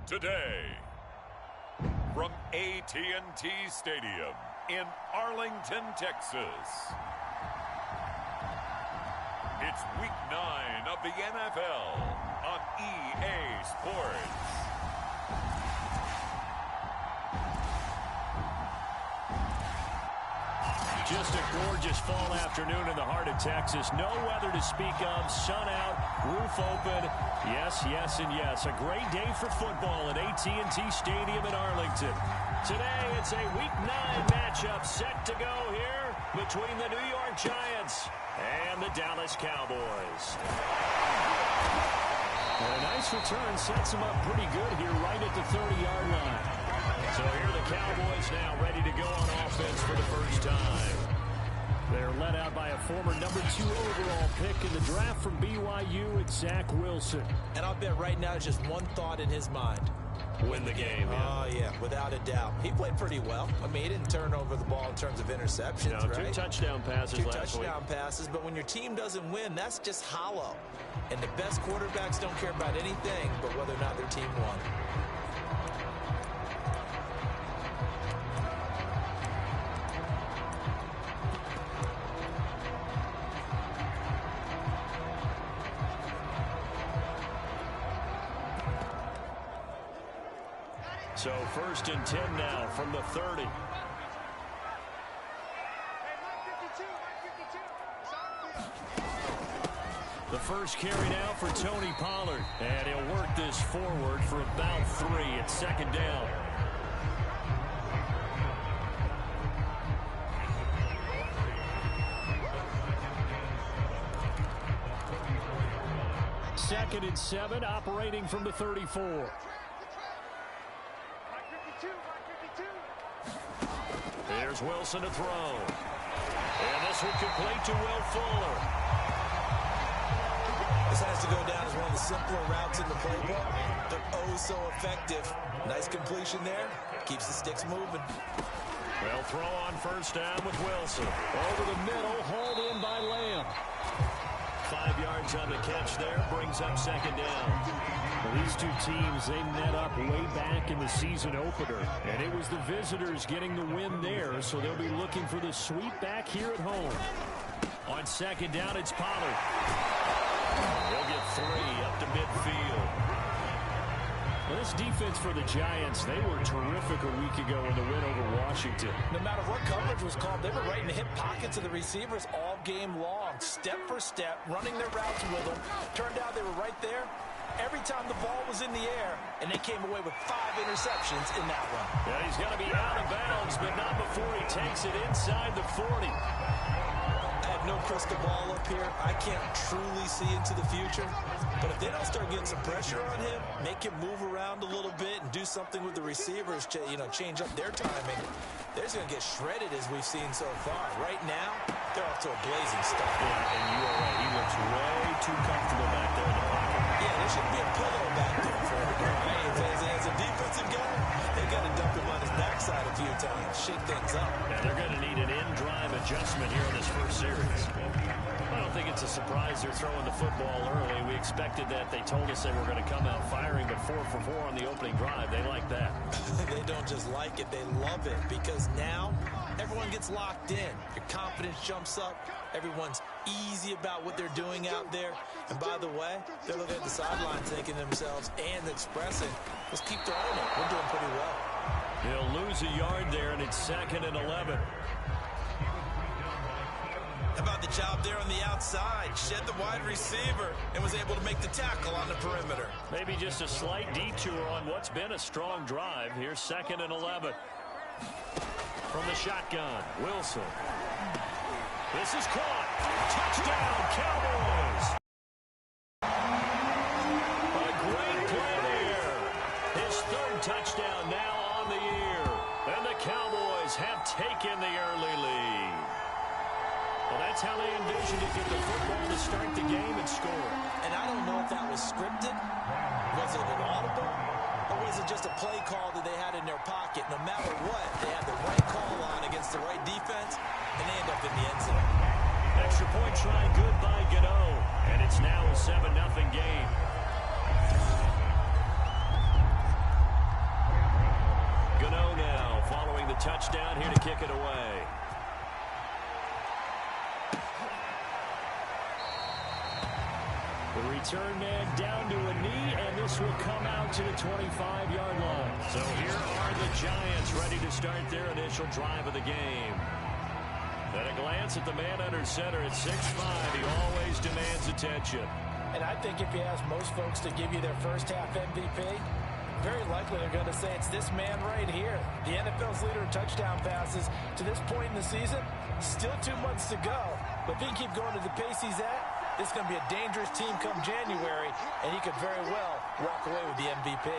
Today, from AT&T Stadium in Arlington, Texas, it's Week 9 of the NFL on EA Sports. Just a gorgeous fall afternoon in the heart of Texas. No weather to speak of. Sun out, roof open. Yes, yes, and yes. A great day for football at AT&T Stadium in Arlington. Today, it's a Week 9 matchup set to go here between the New York Giants and the Dallas Cowboys. And a nice return sets them up pretty good here right at the 30-yard line. So here are the Cowboys now ready to go on offense for the first time. They're led out by a former number 2 overall pick in the draft from BYU. It's Zach Wilson. And I'll bet right now it's just one thought in his mind. Win the game. Oh, yeah, without a doubt. He played pretty well. I mean, he didn't turn over the ball in terms of interceptions, right? 2 touchdown passes last week. 2 touchdown passes, but when your team doesn't win, that's just hollow. And the best quarterbacks don't care about anything but whether or not their team won. So 1st and 10 now from the 30. The first carry now for Tony Pollard. And he'll work this forward for about 3. It's 2nd down. Second and 7, operating from the 34. Here's Wilson to throw. And this one complete to Will Fuller. This has to go down as one of the simpler routes in the playbook, but oh so effective. Nice completion there. Keeps the sticks moving. They'll throw on 1st down with Wilson. Over the middle, hauled in by Lamb. 5 yards on the catch there, brings up 2nd down. Well, these two teams, they met up way back in the season opener, and it was the visitors getting the win there, so they'll be looking for the sweep back here at home. On 2nd down, it's Pollard. They'll get 3 up to midfield. Well, this defense for the Giants, they were terrific a week ago in the win over Washington. No matter what coverage was called, they were right in the hip pockets of the receivers all game long, step for step, running their routes with them. Turned out they were right there every time the ball was in the air, and they came away with 5 interceptions in that one. Yeah, he's going to be out of bounds, but not before he takes it inside the 40. I have no crystal ball up here. I can't truly see into the future. But if they don't start getting some pressure on him, make him move around a little bit and do something with the receivers, change up their timing, they're just going to get shredded as we've seen so far. Right now, they're off to a blazing start. Yeah, and you are right. He looks way too comfortable back there in the pocket. Yeah, there should be a pillow back there for him. As a defensive guy, they got to dump him on his backside a few times, shake things up. And they're going to need an in-drive adjustment here in this first series. I don't think it's a surprise they're throwing the football early. We expected that. They told us they were going to come out firing, but 4 for 4 on the opening drive. They like that. They don't just like it, they love it, because now everyone gets locked in. Your confidence jumps up. Everyone's easy about what they're doing out there. And by the way, they're looking at the sideline thinking to themselves and expressing, let's keep throwing it. We're doing pretty well. He'll lose a yard there, and it's 2nd and 11. How about the job there on the outside? Shed the wide receiver and was able to make the tackle on the perimeter. Maybe just a slight detour on what's been a strong drive. Here's 2nd and 11. From the shotgun, Wilson. This is caught. Touchdown, Cowboys. A great play there. His 3rd touchdown now on the year. And the Cowboys have taken the early lead. Well, that's how they envisioned to get the football to start the game and score. And I don't know if that was scripted. Was it an audible? Or was it just a play call that they had in their pocket? No matter what, they had the right call on against the right defense, and they end up in the end zone. Extra point try good by Gano. And it's now a 7-0 game. touchdown here to kick it away. The return man down to a knee, and this will come out to the 25-yard line. So here are the Giants ready to start their initial drive of the game. At a glance at the man under center at 6'5", he always demands attention. And I think if you ask most folks to give you their first half MVP, very likely they're going to say it's this man right here. The NFL's leader in touchdown passes to this point in the season. Still 2 months to go. But if he can keep going to the pace he's at, this is going to be a dangerous team come January, and he could very well walk away with the MVP. A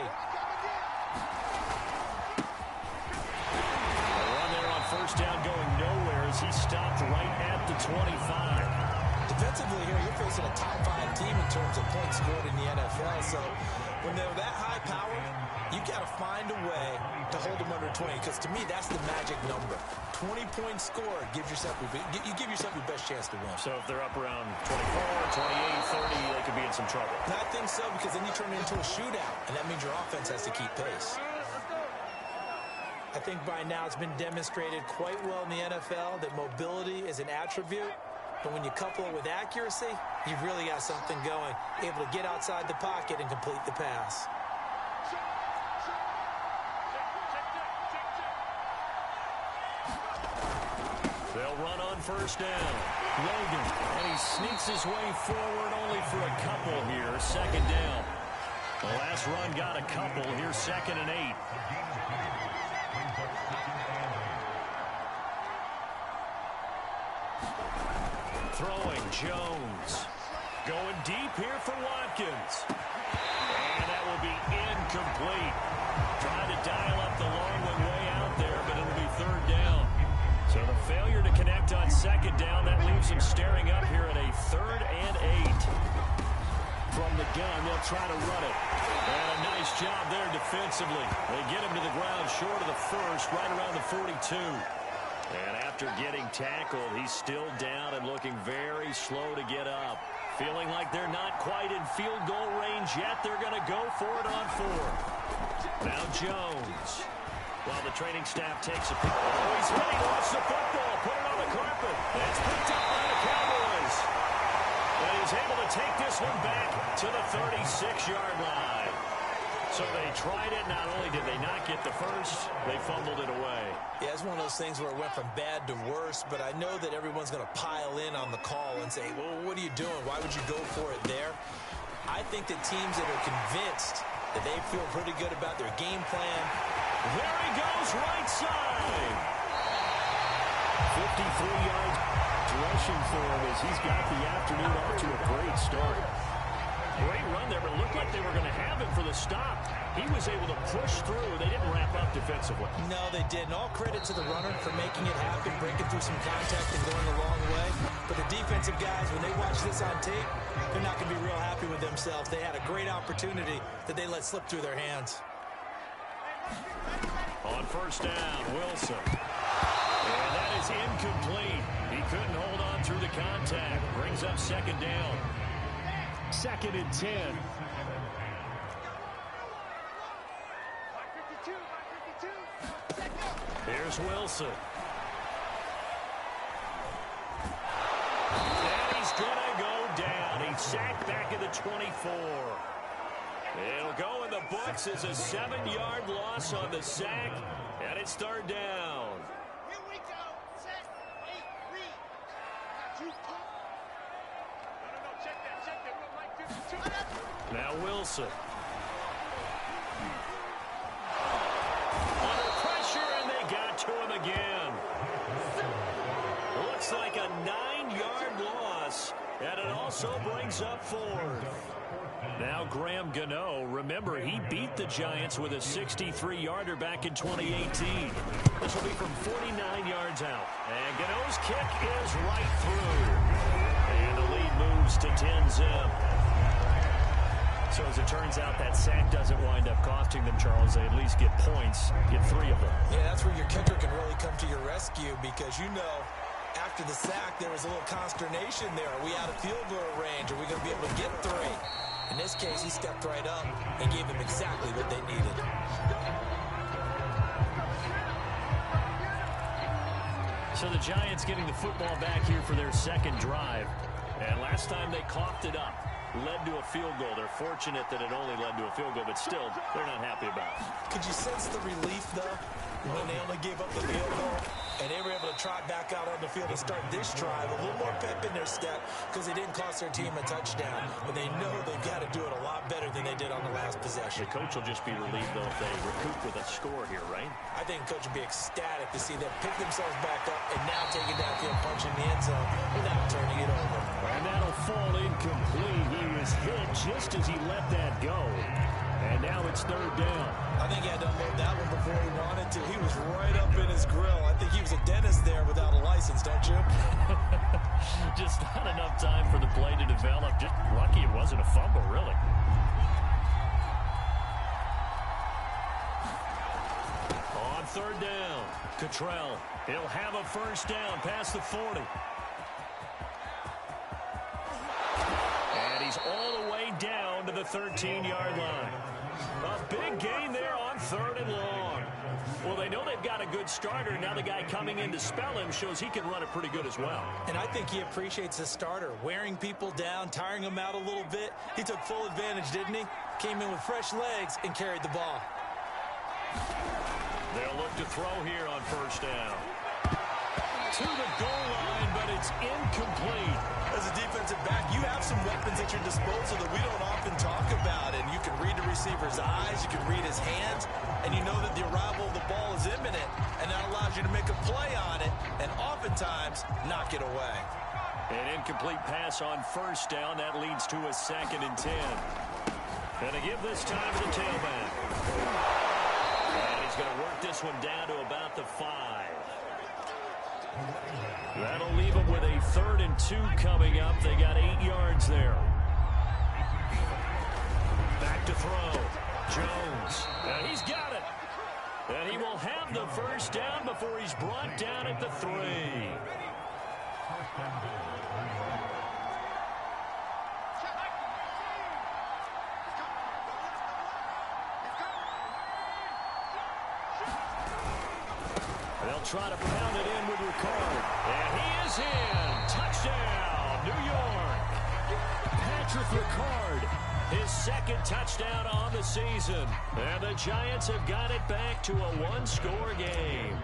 run there on first down going nowhere as he stopped right at the 25. Defensively here, you're facing a top 5 team in terms of points scored in the NFL. So when they're that high power, you got to find a way to hold them under 20. Because to me, that's the magic number. 20 points scored gives yourself you give yourself your best chance to win. So if they're up around 24, 28, 30, they could be in some trouble. And I think so, because then you turn it into a shootout, and that means your offense has to keep pace. I think by now it's been demonstrated quite well in the NFL that mobility is an attribute. But when you couple it with accuracy, you've really got something going. Able to get outside the pocket and complete the pass. They'll run on first down. Logan, and he sneaks his way forward only for a couple here. Second down. The last run got a couple. Here's 2nd and 8. Throwing, Jones. Going deep here for Watkins. And that will be incomplete. Trying to dial up the long one way out there, but it'll be 3rd down. So the failure to connect on 2nd down, that leaves him staring up here at a 3rd and 8. From the gun, they'll try to run it. And a nice job there defensively. They get him to the ground short of the first, right around the 42. And after getting tackled, he's still down and looking very slow to get up. Feeling like they're not quite in field goal range yet. They're going to go for it on 4. Now Jones. While the training staff takes a peek. Oh, he's hit. He lost the football. Put it on the carpet. That's picked up by the Cowboys. And he's able to take this one back to the 36-yard line. So they tried it. Not only did they not get the first, they fumbled it away. Yeah, it's one of those things where it went from bad to worse, but I know that everyone's going to pile in on the call and say, well, what are you doing? Why would you go for it there? I think that teams that are convinced that they feel pretty good about their game plan. There he goes, right side. 53 yards rushing for him as he's got the afternoon off to a great start. Great run there, but it looked like they were going to have him for the stop. He was able to push through. They didn't wrap up defensively. No, they didn't. All credit to the runner for making it happen, breaking through some contact and going the long way. But the defensive guys, when they watch this on tape, they're not going to be real happy with themselves. They had a great opportunity that they let slip through their hands. On first down, Wilson. And that is incomplete. He couldn't hold on through the contact. Brings up 2nd down. 2nd and 10. Here's Wilson. And he's going to go down. He's sacked back at the 24. It'll go in the books as a 7-yard loss on the sack, and it's 3rd down. Here we go. Set. 8, read. No, check that. Now Wilson. Under pressure, and they got to him again. Looks like a 9-yard loss, and it also brings up 4th. Now Graham Gano, remember, he beat the Giants with a 63-yarder back in 2018. This will be from 49 yards out. And Gano's kick is right through. And the lead moves to 10-zip. So as it turns out, that sack doesn't wind up costing them, Charles. They at least get points, get 3 of them. Yeah, that's where your kicker can really come to your rescue, because you know after the sack there was a little consternation there. Are we out of field goal range? Are we going to be able to get 3? In this case, he stepped right up and gave them exactly what they needed. So the Giants getting the football back here for their second drive. And last time they coughed it up, led to a field goal. They're fortunate that it only led to a field goal, but still, they're not happy about it. Could you sense the relief, though, when they only gave up the field goal? And they were able to trot back out on the field and start this drive. A little more pep in their step because they didn't cost their team a touchdown. But they know they've got to do it a lot better than they did on the last possession. The coach will just be relieved, though, if they recoup with a score here, right? I think the coach will be ecstatic to see them pick themselves back up and now take it downfield, punching the end zone without turning it over. And that'll fall incomplete. He was hit just as he let that go. And now it's third down. I think he had to unload that one before he wanted to. He was right up in his grill. I think he was a dentist there without a license, don't you? Just not enough time for the play to develop. Just lucky it wasn't a fumble, really. On third down, Cottrell. He'll have a first down past the 40. And he's all the way down to the 13-yard line. A big gain there on third and long. Well, they know they've got a good starter. Now the guy coming in to spell him shows he can run it pretty good as well. And I think he appreciates his starter, wearing people down, tiring them out a little bit. He took full advantage, didn't he? Came in with fresh legs and carried the ball. They'll look to throw here on first down. To the goal line, but it's incomplete. As a defensive back, you have some weapons at your disposal that we don't often talk about. And you can read the receiver's eyes, you can read his hands, and you know that the arrival of the ball is imminent, and that allows you to make a play on it and oftentimes knock it away. An incomplete pass on first down. That leads to a 2nd and 10. Gonna give this time to the tailback. And he's going to work this one down to about the 5. That'll leave them with a 3rd and 2 coming up. They got 8 yards there. Back to throw. Jones. And he's got it. And he will have the first down before he's brought down at the 3. They'll try to pound it in with Ricard. And he is in. Touchdown, New York. Patrick Ricard, his 2nd touchdown on the season. And the Giants have got it back to a 1-score game.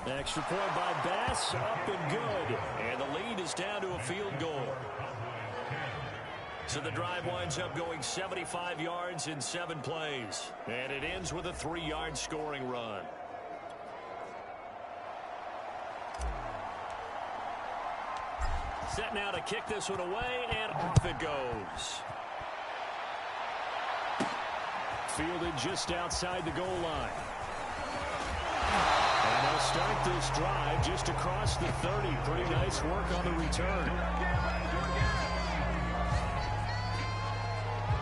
Extra point by Bass, up and good. And the lead is down to a field goal. So the drive winds up going 75 yards in 7 plays. And it ends with a 3-yard scoring run. Set now to kick this one away, and off it goes. Fielded just outside the goal line. And they'll start this drive just across the 30. Pretty nice work on the return.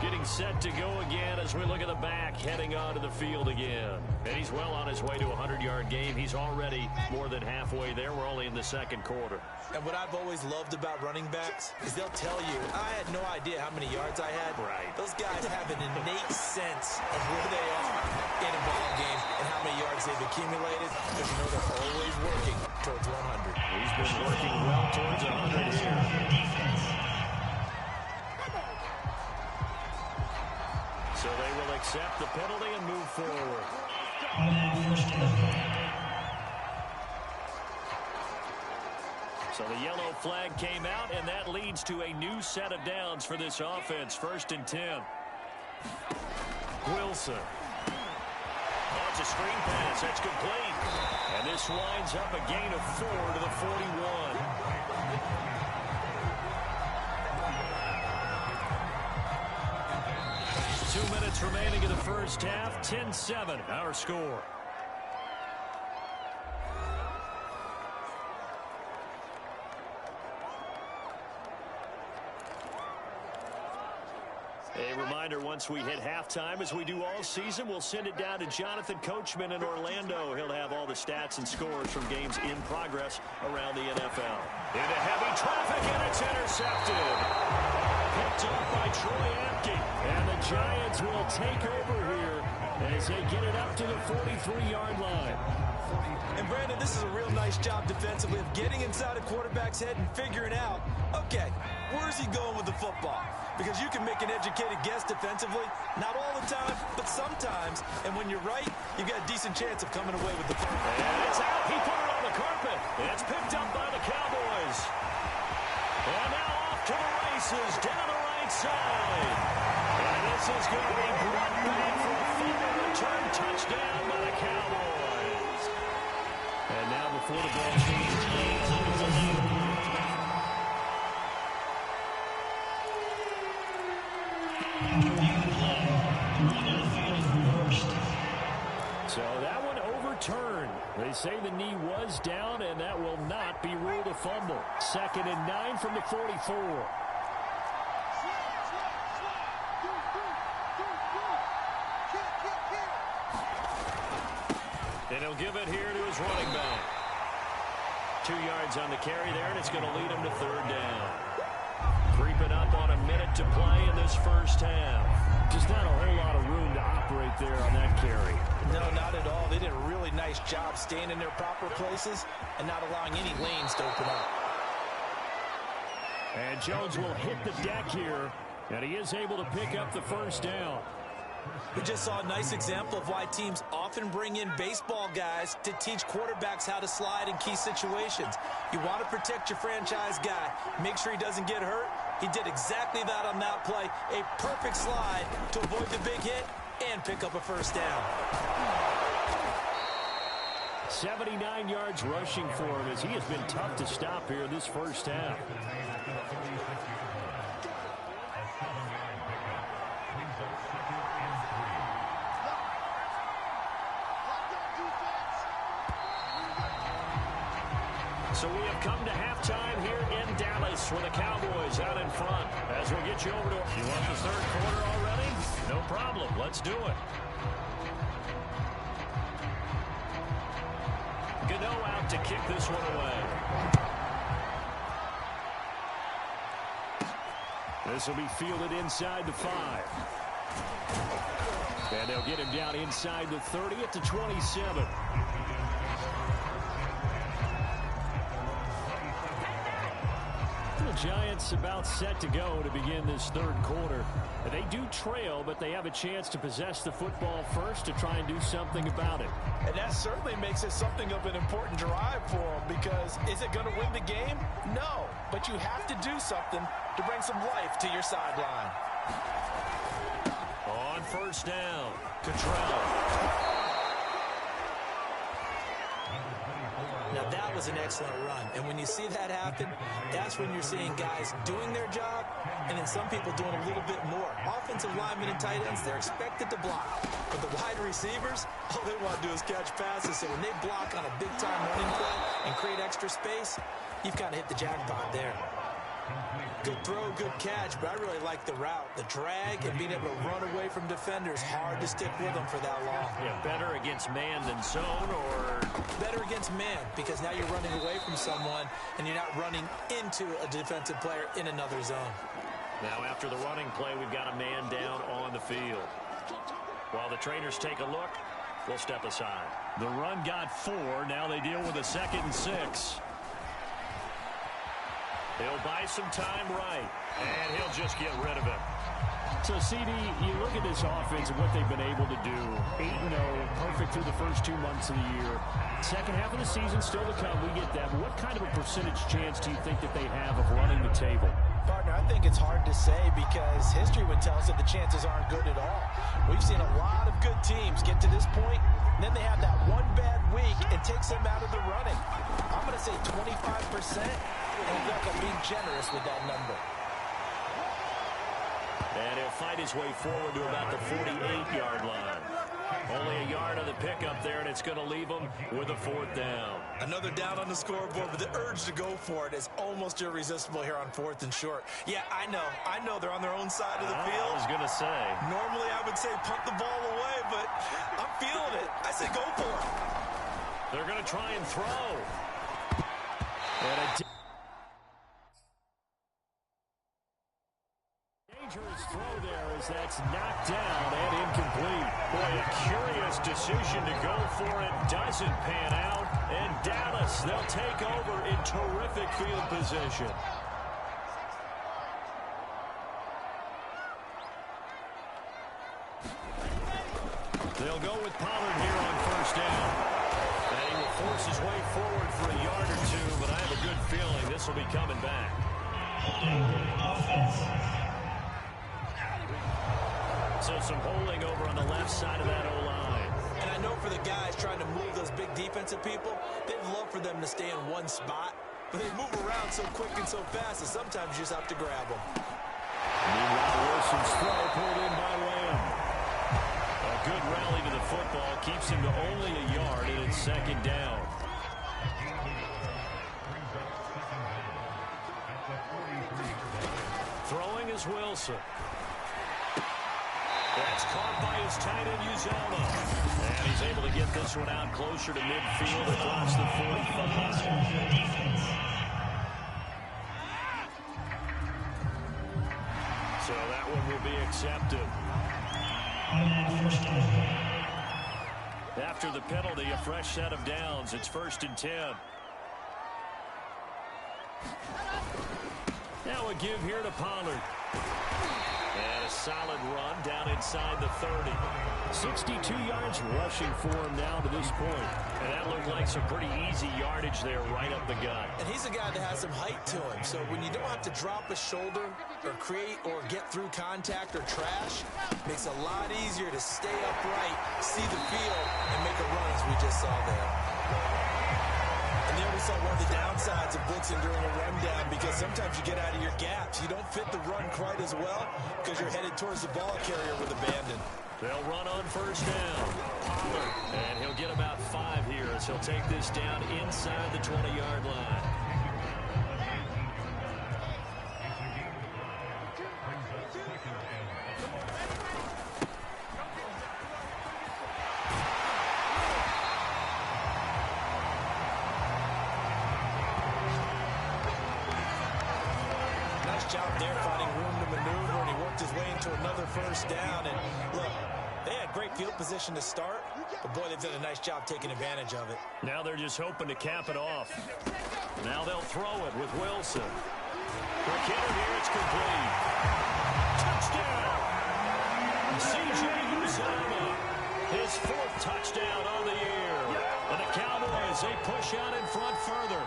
Getting set to go again as we look at the back, heading onto the field again. And he's well on his way to a 100-yard game. He's already more than halfway there. We're only in the 2nd quarter. And what I've always loved about running backs is they'll tell you, I had no idea how many yards I had. Right. Those guys have an innate sense of where they are in a ball game and how many yards they've accumulated, because you know they're always working towards 100. He's been working well towards 100 here. So they will accept the penalty and move forward. So the yellow flag came out, and that leads to a new set of downs for this offense. 1st and 10. Wilson. Oh, it's a screen pass. That's complete. And this winds up a gain of 4 to the 41. 2 minutes remaining in the first half. 10-7, our score. A reminder, once we hit halftime, as we do all season, we'll send it down to Jonathan Coachman in Orlando. He'll have all the stats and scores from games in progress around the NFL. Into heavy traffic, and it's intercepted. picked off by Troy Apke. And the Giants will take over here as they get it up to the 43-yard line. And, Brandon, this is a real nice job defensively of getting inside a quarterback's head and figuring out, okay, where's he going with the football? Because you can make an educated guess defensively, not all the time, but sometimes. And when you're right, you've got a decent chance of coming away with the football. And it's out. He put it on the carpet. It's picked up by the Cowboys. And now off to the races down the right side. And this is going to be brought back for a fumble return touchdown by the Cowboys. And now before the ball changes. So that one overturned. They say the knee was down, and that will not be ruled a fumble. 2nd and 9 from the 44. And he'll give it here to his running back. 2 yards on the carry there, and it's going to lead him to 3rd down. Creeping up on a minute to play in this first half. Just not a whole lot of room to operate there on that carry. No, not at all. They did a really nice job staying in their proper places and not allowing any lanes to open up. And Jones will hit the deck here, and he is able to pick up the 1st down. We just saw a nice example of why teams often bring in baseball guys to teach quarterbacks how to slide in key situations. You want to protect your franchise guy. Make sure he doesn't get hurt. He did exactly that on that play. A perfect slide to avoid the big hit and pick up a 1st down. 79 yards rushing for him as he has been tough to stop here this first half. So we have come to halftime here in Dallas with the Cowboys out in front. As we'll get you over to... You want the 3rd quarter already? No problem. Let's do it. Gano out to kick this one away. This will be fielded inside the 5. And they'll get him down inside the 30 at the 27. The Giants about set to go to begin this 3rd quarter. They do trail, but they have a chance to possess the football first to try and do something about it. And that certainly makes it something of an important drive for them, because is it going to win the game? No, but you have to do something to bring some life to your sideline. On 1st down, Cottrell. Now, that was an excellent run. And when you see that happen, that's when you're seeing guys doing their job and then some people doing a little bit more. Offensive linemen and tight ends, they're expected to block. But the wide receivers, all they want to do is catch passes. So when they block on a big-time running play and create extra space, you've kind of hit the jackpot there. Good throw, good catch, but I really like the route. The drag and being able to run away from defenders, hard to stick with them for that long. Yeah, better against man than zone, or... Better against man, because now you're running away from someone and you're not running into a defensive player in another zone. Now after the running play, we've got a man down on the field. While the trainers take a look, we'll step aside. The run got 4. Now they deal with a 2nd and 6. He'll buy some time right, and he'll just get rid of it. So, CD, you look at this offense and what they've been able to do. 8-0, perfect through the first 2 months of the year. Second half of the season still to come. We get that. But what kind of a percentage chance do you think that they have of running the table? Partner, I think it's hard to say because history would tell us that the chances aren't good at all. We've seen a lot of good teams get to this point, and then they have that one bad week and takes them out of the running. I'm going to say 25%. And I think I'm being generous with that number. And he'll fight his way forward to about the 48-yard line. Only a yard on the pickup there, and it's going to leave him with a 4th down. Another down on the scoreboard, but the urge to go for it is almost irresistible here on 4th and short. Yeah, I know they're on their own side of the field. I was going to say. Normally I would say punt the ball away, but I'm feeling it. I say go for it. They're going to try and throw. And Dangerous throw there as that's knocked down and incomplete. Boy, a curious decision to go for it. Doesn't pan out. And Dallas, they'll take over in terrific field position. They'll go with Pollard here on first down. And he will force his way forward for a yard or two, but I have a good feeling this will be coming back. So some holding over on the left side of that O-line. And I know for the guys trying to move those big defensive people, they'd love for them to stay in one spot. But they move around so quick and so fast that sometimes you just have to grab them. Meanwhile, Wilson's throw pulled in by Lamb. A good rally to the football keeps him to only a yard, and it's second down. Throwing is Wilson. That's caught by his tight end, Uzoma. And he's able to get this one out closer to midfield across the 45. So that one will be accepted. After the penalty, a fresh set of downs. It's 1st and 10. Now a give here to Pollard. And a solid run down inside the 30. 62 yards rushing for him now to this point. And that looked like some pretty easy yardage there right up the gut. And he's a guy that has some height to him. So when you don't have to drop a shoulder or create or get through contact or trash, makes it a lot easier to stay upright, see the field, and make a run as we just saw there. And there we saw one of the downsides of blitzing during a rundown, because sometimes you get out of your gaps. You don't fit the run quite as well because you're headed towards the ball carrier with abandon. They'll run on first down. Pollard, and he'll get about 5 here as he'll take this down inside the 20-yard line. Job there finding room to maneuver, and he worked his way into another first down. And look, they had great field position to start, but boy, they've done a nice job taking advantage of it. Now they're just hoping to cap it off. Now they'll throw it with Wilson. Quick hitter here, it's complete. Touchdown! C.J. Uzoma, his 4th touchdown on the year. And the Cowboys, they push out in front further.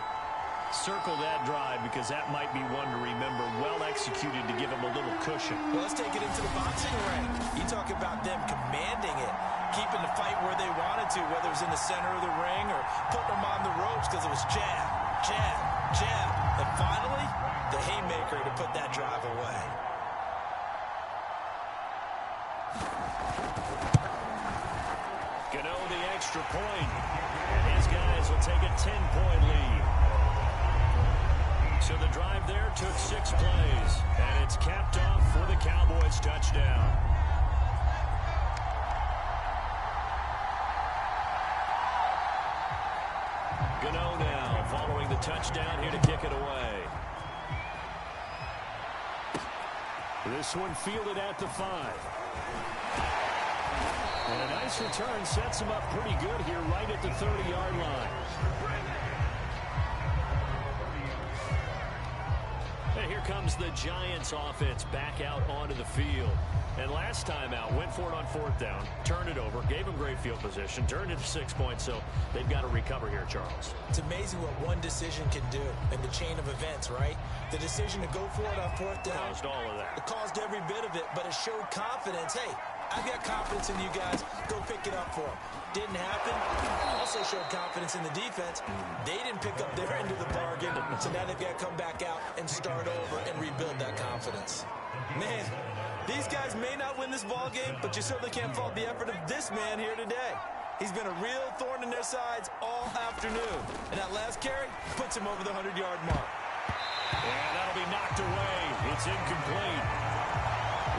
Circle that drive because that might be one to remember. Well executed to give them a little cushion. Well, let's take it into the boxing ring. You talk about them commanding it, keeping the fight where they wanted to, whether it was in the center of the ring or putting them on the ropes, because it was jab, jab, jab. And finally, the haymaker to put that drive away. Gano the extra point. And his guys will take a 10-point lead. So the drive there took 6 plays, and it's capped off for the Cowboys touchdown. Gano now following the touchdown here to kick it away. This one fielded at the 5. And a nice return sets him up pretty good here right at the 30-yard line. And here comes the Giants offense back out onto the field. And last time out, went for it on 4th down, turned it over, gave them great field position, turned it to 6 points, so they've got to recover here, Charles. It's amazing what one decision can do in the chain of events, right? The decision to go for it on 4th down. Caused all of that. It caused every bit of it, but it showed confidence. Hey, I've got confidence in you guys. Go pick it up for them. Didn't happen. Also showed confidence in the defense. They didn't pick up their end of the bargain, so now they've got to come back out and start over and rebuild that confidence. Man, these guys may not win this ball game, but you certainly can't fault the effort of this man here today. He's been a real thorn in their sides all afternoon. And that last carry puts him over the 100-yard mark. And that'll be knocked away. It's incomplete.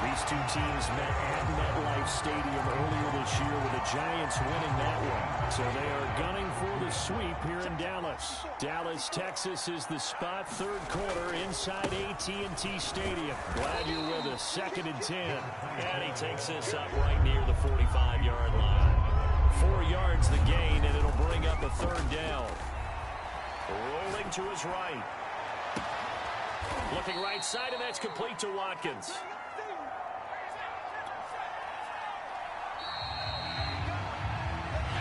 These two teams met at MetLife Stadium earlier this year with the Giants winning that one. So they are gunning for the sweep here in Dallas. Dallas, Texas is the spot. 3rd quarter inside AT&T Stadium. Glad you're with a 2nd and 10. And he takes this up right near the 45-yard line. 4 yards the gain, and it'll bring up a 3rd down. Rolling to his right. Looking right side, and that's complete to Watkins.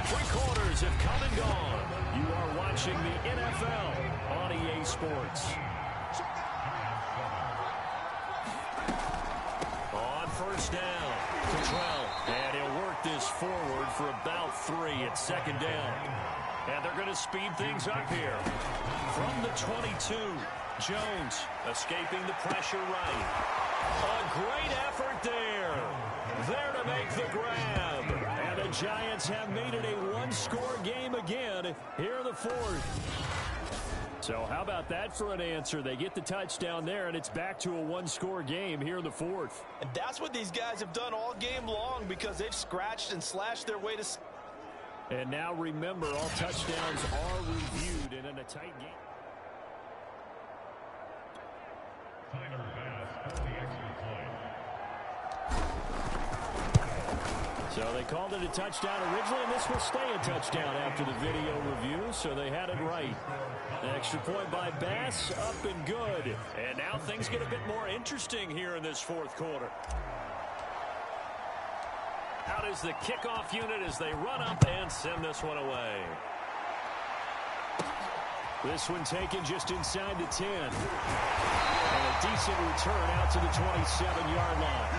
Three quarters have come and gone. You are watching the NFL on EA Sports. On 1st down, Cottrell. And he'll work this forward for about 3 at 2nd down. And they're going to speed things up here. From the 22, Jones escaping the pressure right. A great effort there. There to make the grab. And the Giants have made it a one-score game again here in the 4th. So how about that for an answer? They get the touchdown there, and it's back to a one-score game here in the 4th. And that's what these guys have done all game long because they've scratched and slashed their way to... And now remember, all touchdowns are reviewed and in a tight game. So they called it a touchdown originally, and this will stay a touchdown after the video review, so they had it right. The extra point by Bass, up and good. And now things get a bit more interesting here in this 4th quarter. Out is the kickoff unit as they run up and send this one away. This one taken just inside the 10. And a decent return out to the 27-yard line.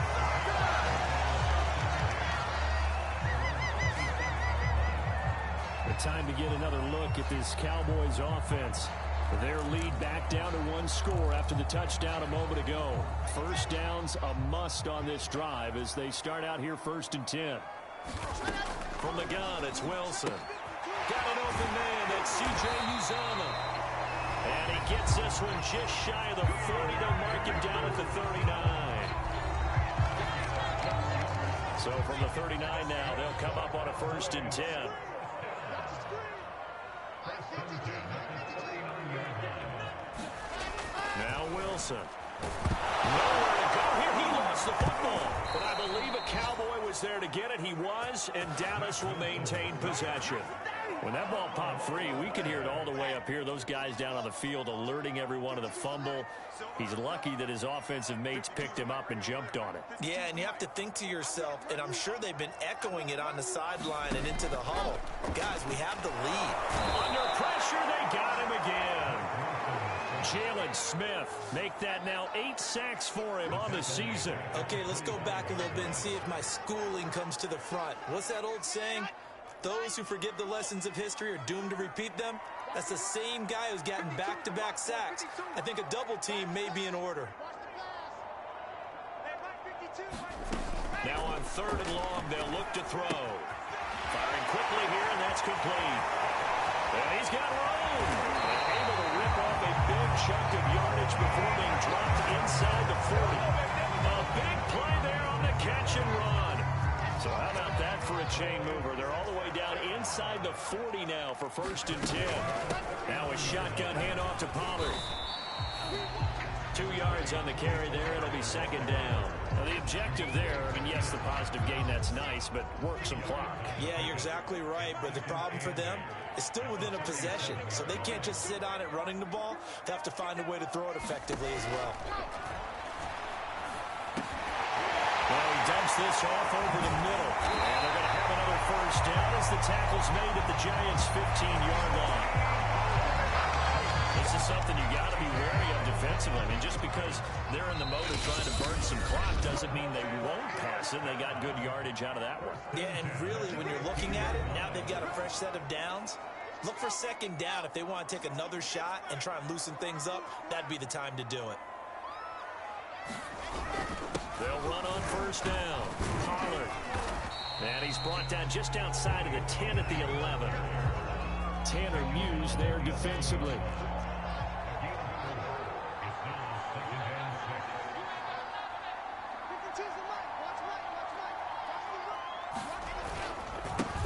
Time to get another look at this Cowboys offense. Their lead back down to 1 score after the touchdown a moment ago. 1st downs a must on this drive as they start out here 1st and 10. From the gun, it's Wilson. Got an open man, that's C.J. Uzomah. And he gets this one just shy of the 40. They'll mark him down at the 39. So from the 39 now, they'll come up on a 1st and 10. Now Wilson. Nowhere to go here. He lost the football. But I believe a Cowboy was there to get it. He was, and Dallas will maintain possession. When that ball popped free, we could hear it all the way up here. Those guys down on the field alerting everyone of the fumble. He's lucky that his offensive mates picked him up and jumped on it. Yeah, and you have to think to yourself, and I'm sure they've been echoing it on the sideline and into the huddle. Guys, we have the lead. Under pressure, they got him again. Jalen Smith, make that now 8 sacks for him on the season. Okay, let's go back a little bit and see if my schooling comes to the front. What's that old saying? Those who forget the lessons of history are doomed to repeat them. That's the same guy who's gotten back-to-back sacks. I think a double team may be in order. Now on 3rd and long, they'll look to throw. Firing quickly here, and that's complete. And he's got room. And able to rip off a big chunk of yardage before being dropped inside the 40. A big play there on the catch and run. So how about that for a chain mover? They're all the way down inside the 40 now for 1st and 10. Now a shotgun handoff to Pollard. 2 yards on the carry there. It'll be 2nd down. Now the objective there, I mean, yes, the positive gain, that's nice, but work some clock. Yeah, you're exactly right, but the problem for them is still within a possession, so they can't just sit on it running the ball. They have to find a way to throw it effectively as well. Well, he dumps this off over the middle, and they're going to have another 1st down as the tackle's made at the Giants' 15-yard line. This is something you got to be wary of defensively. I mean, just because they're in the mode of trying to burn some clock doesn't mean they won't pass it. They got good yardage out of that one. Yeah, and really, when you're looking at it, now they've got a fresh set of downs. Look for 2nd down. If they want to take another shot and try and loosen things up, that'd be the time to do it. They'll run on 1st down. Pollard. And he's brought down just outside of the 10 at the 11. Tanner Muse there defensively.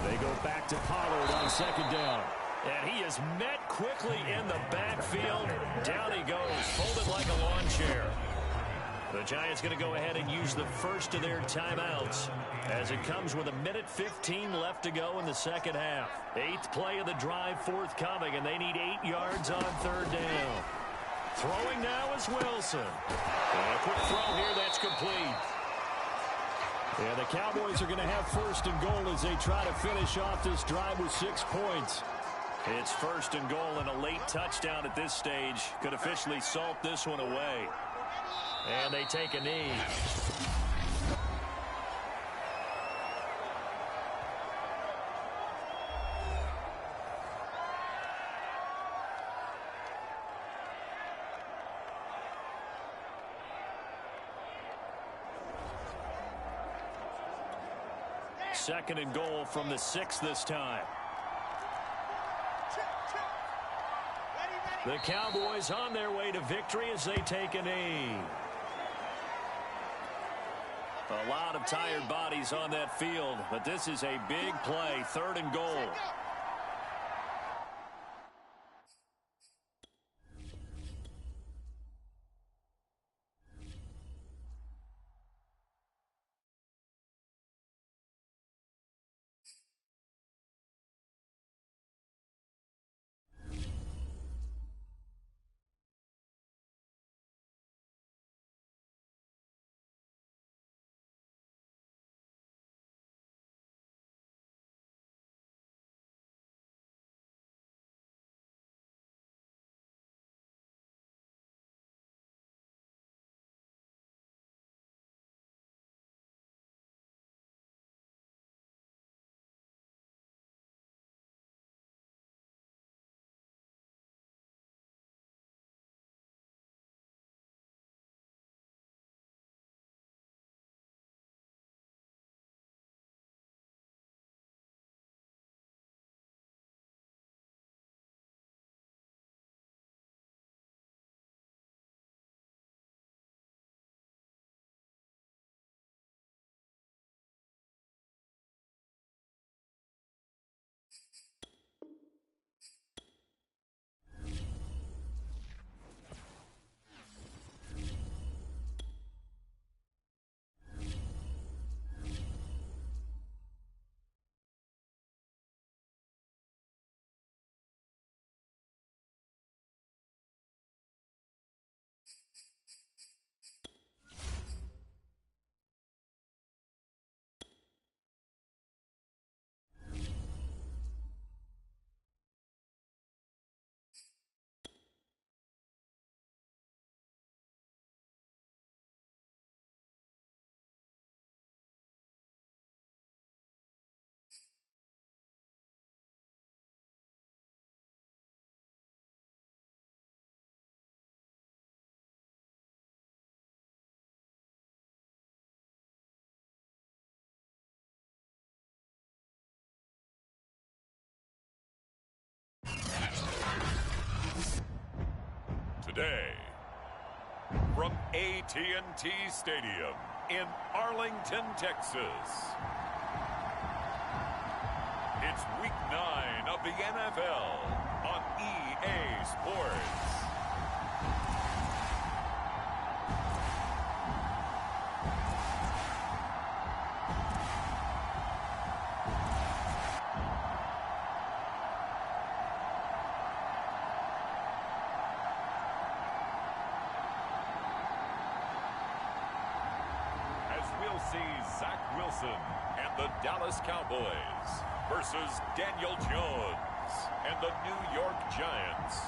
They go back to Pollard on 2nd down. And he is met quickly in the backfield. Down he goes, folded like a lawn chair. The Giants going to go ahead and use the first of their timeouts as it comes with 1:15 left to go in the second half. 8th play of the drive forthcoming, and they need 8 yards on 3rd down. Throwing now is Wilson. And a quick throw here that's complete. And the Cowboys are going to have 1st and goal as they try to finish off this drive with 6 points. It's 1st and goal, and a late touchdown at this stage could officially salt this one away. And they take a knee. Second and goal from the 6 this time. The Cowboys on their way to victory as they take a knee. A lot of tired bodies on that field, but this is a big play. 3rd and goal. Today, from AT&T Stadium in Arlington, Texas, it's Week 9 of the NFL on EA Sports. See Zach Wilson and the Dallas Cowboys versus Daniel Jones and the New York Giants.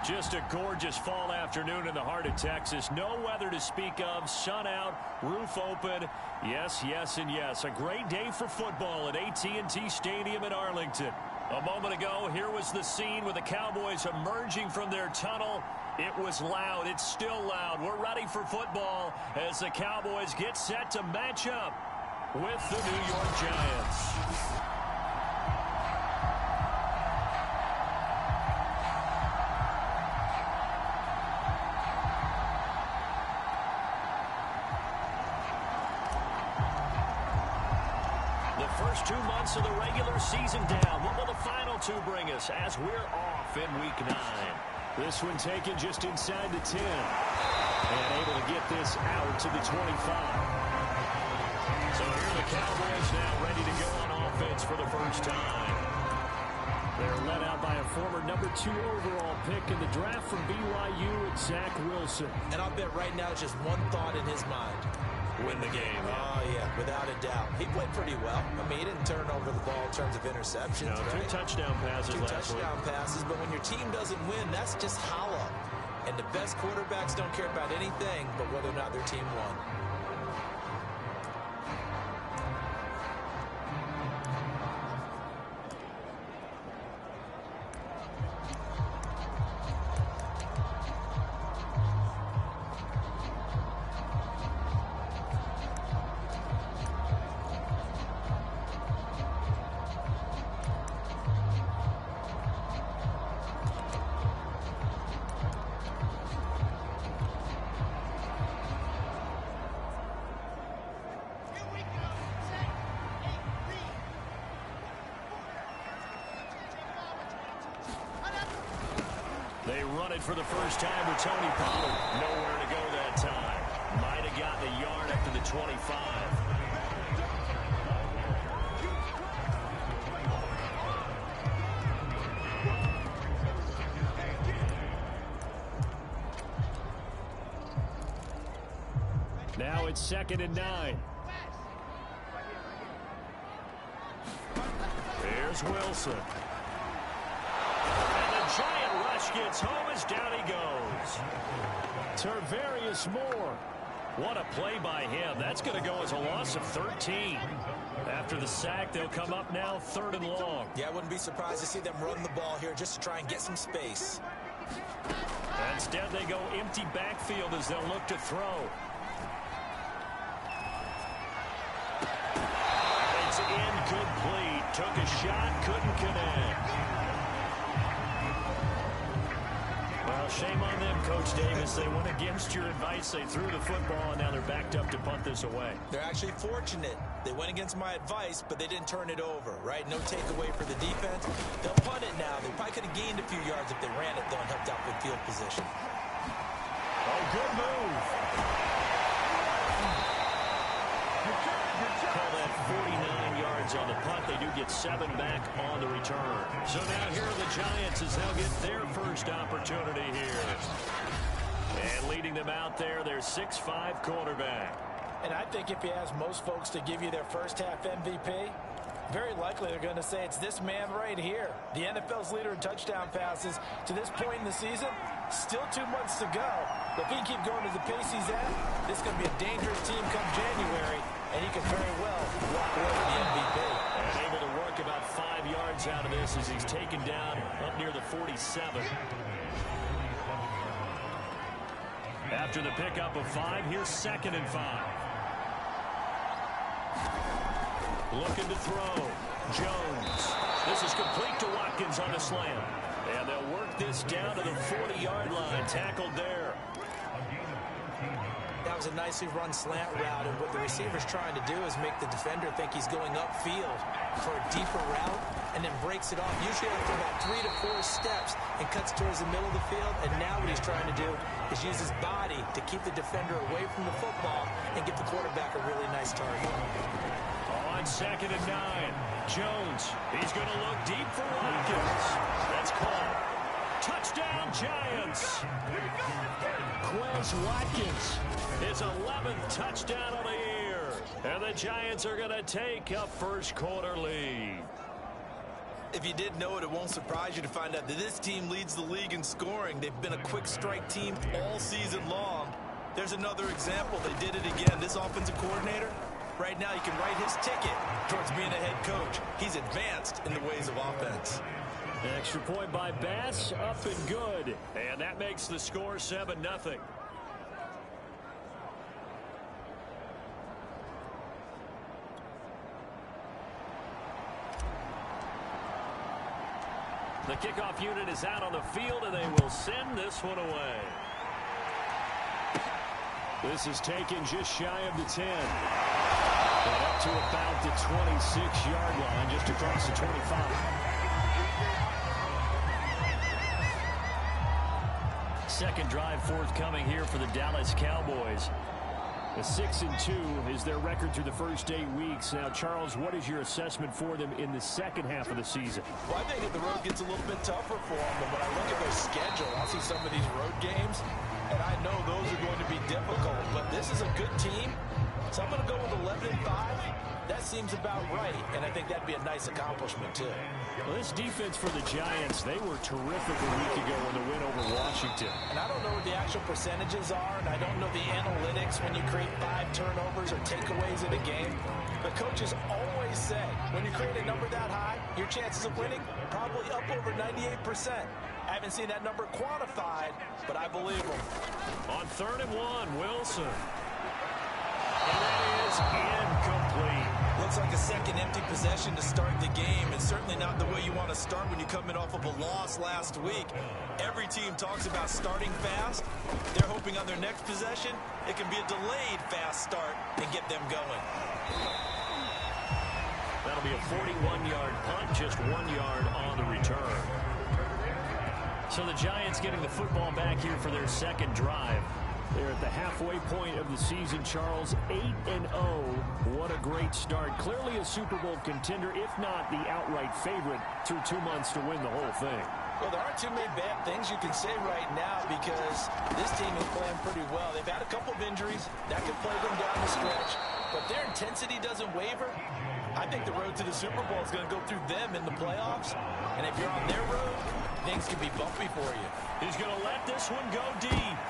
Just a gorgeous fall afternoon in the heart of Texas. No weather to speak of. Sun out, roof open. Yes, yes, and yes. A great day for football at AT&T Stadium in Arlington. A moment ago, here was the scene with the Cowboys emerging from their tunnel. It was loud. It's still loud. We're ready for football as the Cowboys get set to match up with the New York Giants. The first 2 months of the regular season down. What will the final 2 bring us as we're off in Week 9? This one taken just inside the 10. And able to get this out to the 25. So here are the Cowboys now ready to go on offense for the first time. They're led out by a former #2 overall pick in the draft from BYU, and Zach Wilson. And I'll bet right now it's just one thought in his mind. Win the game. Oh, yeah, without a doubt. He played pretty well. I mean, he didn't turn over the ball in terms of interceptions. No, right? 2 touchdown passes last week. 2 touchdown passes, but when your team doesn't win, that's just hollow. And the best quarterbacks don't care about anything but whether or not their team won. They run it for the first time with Tony Pollard. Nowhere to go that time. Might have gotten a yard up to the 25. Now it's 2nd and 9. Here's Wilson. Giant rush gets home as down he goes. Tarvarius Moore. What a play by him. That's going to go as a loss of 13. After the sack, they'll come up now 3rd and long. Yeah, I wouldn't be surprised to see them run the ball here just to try and get some space. Instead, they go empty backfield as they'll look to throw. It's incomplete. Took a shot, couldn't connect. Well, shame on them, Coach Davis. They went against your advice. They threw the football, and now they're backed up to punt this away. They're actually fortunate. They went against my advice, but they didn't turn it over, right? No takeaway for the defense. They'll punt it now. They probably could have gained a few yards if they ran it, though, and helped out with field position. Oh, good move. Call that 49 yards on the punt. They do get 7 back on the return. So now here are the Giants as they'll get their first opportunity here. And leading them out there, their 6'5" quarterback. And I think if you ask most folks to give you their first half MVP, very likely they're going to say it's this man right here. The NFL's leader in touchdown passes to this point in the season. Still 2 months to go. If he can keep going to the pace he's at, this is going to be a dangerous team come January, and he could very well walk away with the MVP. And able to work about 5 yards out of this as he's taken down up near the 47. After the pickup of 5, here's 2nd and 5. Looking to throw. Jones. This is complete to Watkins on the slam. And they'll work this down to the 40-yard line. Tackled there. That was a nicely run slant route, and what the receiver's trying to do is make the defender think he's going upfield for a deeper route, and then breaks it off, usually after about 3 to 4 steps, and cuts towards the middle of the field. And now what he's trying to do is use his body to keep the defender away from the football and give the quarterback a really nice target. On 2nd and 9, Jones. He's going to look deep for Watkins. That's called. Touchdown, Giants. Quez Watkins. His 11th touchdown of the year. And the Giants are going to take a first quarter lead. If you did know it, it won't surprise you to find out that this team leads the league in scoring. They've been a quick strike team all season long. There's another example. They did it again. This offensive coordinator, right now, he can write his ticket towards being a head coach. He's advanced in the ways of offense. An extra point by Bass, up and good. And that makes the score 7-0. The kickoff unit is out on the field, and they will send this one away. This is taken just shy of the 10. And up to about the 26-yard line, just across the 25. Second drive forthcoming here for the Dallas Cowboys. A 6-2 is their record through the first 8 weeks. Now, Charles, what is your assessment for them in the second half of the season? Well, I think if the road gets a little bit tougher for them, but when I look at their schedule, I see some of these road games, and I know those are going to be difficult. But this is a good team, so I'm going to go with 11-5. That seems about right, and I think that'd be a nice accomplishment, too. Well, this defense for the Giants, they were terrific a week ago in the win over Washington. And I don't know what the actual percentages are, and I don't know the analytics when you create 5 turnovers or takeaways in a game. But coaches always say, when you create a number that high, your chances of winning probably up over 98%. I haven't seen that number quantified, but I believe them. On 3rd and 1, Wilson. And that is incomplete. Looks like a second empty possession to start the game, and certainly not the way you want to start when you come in off of a loss last week. Every team talks about starting fast. They're hoping on their next possession it can be a delayed fast start and get them going. That'll be a 41-yard punt, just 1 yard on the return. So the Giants getting the football back here for their second drive. They're at the halfway point of the season, Charles. 8-0. What a great start. Clearly a Super Bowl contender, if not the outright favorite, through 2 months to win the whole thing. Well, there aren't too many bad things you can say right now because this team is playing pretty well. They've had a couple of injuries. That could play them down the stretch. But their intensity doesn't waver. I think the road to the Super Bowl is going to go through them in the playoffs. And if you're on their road, things can be bumpy for you. He's going to let this one go deep.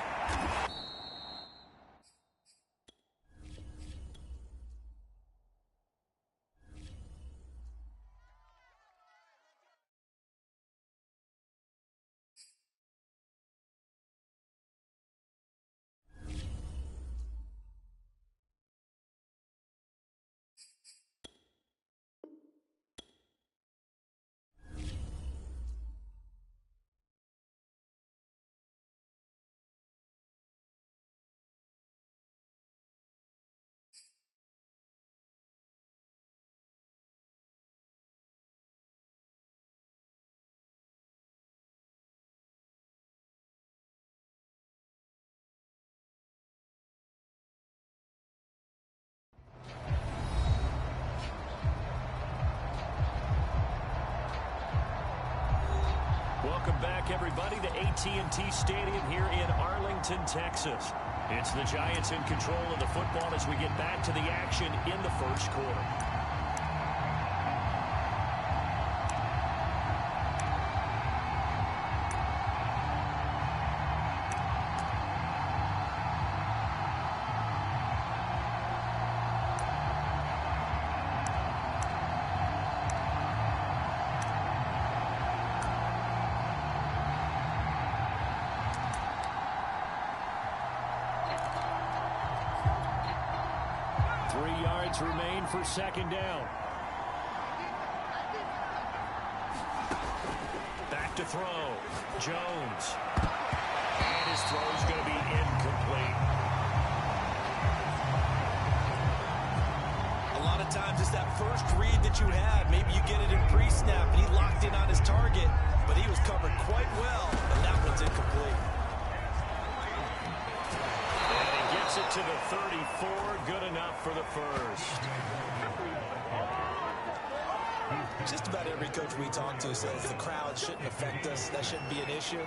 Welcome back, everybody, to AT&T Stadium here in Arlington, Texas. It's the Giants in control of the football as we get back to the action in the first quarter. Remain for second down. Back to throw. Jones. And his throw is going to be incomplete. A lot of times it's that first read that you had. Maybe you get it in pre-snap, and he locked in on his target, but he was covered quite well, and that one's incomplete. It to the 34, good enough for the first. Just about every coach we talk to says the crowd shouldn't affect us. That shouldn't be an issue.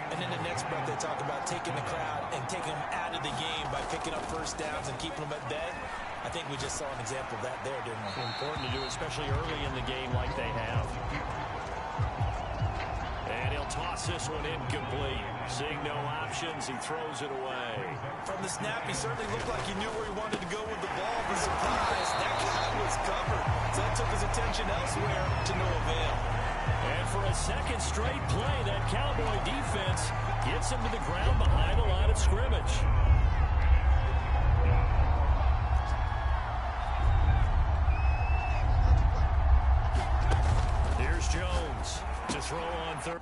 And then the next breath they talk about taking the crowd and taking them out of the game by picking up first downs and keeping them at bay. I think we just saw an example of that there, didn't we? Important to do, especially early in the game like they have. And he'll toss this one incomplete. Seeing no options, he throws it away. From the snap, he certainly looked like he knew where he wanted to go with the ball. But surprise, that guy was covered. So that took his attention elsewhere to no avail. And for a second straight play, that Cowboy defense gets him to the ground behind the line of scrimmage. Here's Jones to throw on third.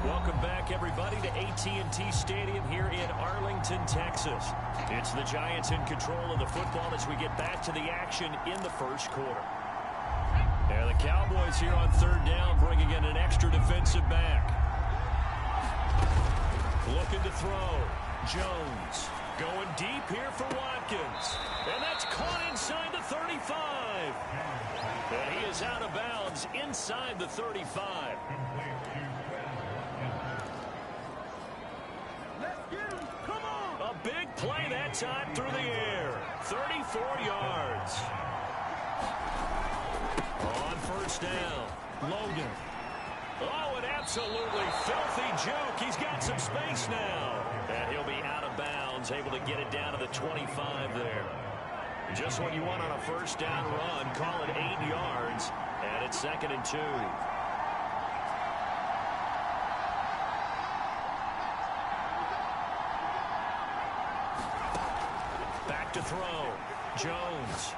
Welcome back, everybody, to AT&T Stadium here in Arlington, Texas. It's the Giants in control of the football as we get back to the action in the first quarter. And the Cowboys here on third down, bringing in an extra defensive back. Looking to throw. Jones going deep here for Watkins. And that's caught inside the 35. And he is out of bounds inside the 35. A big play that time through the air. 34 yards. On first down, Logan. Oh, an absolutely filthy juke. He's got some space now. And he'll be out of bounds, able to get it down to the 25 there. Just what you want on a first down run. Call it 8 yards. And it's 2nd and 2. Back to throw. Jones.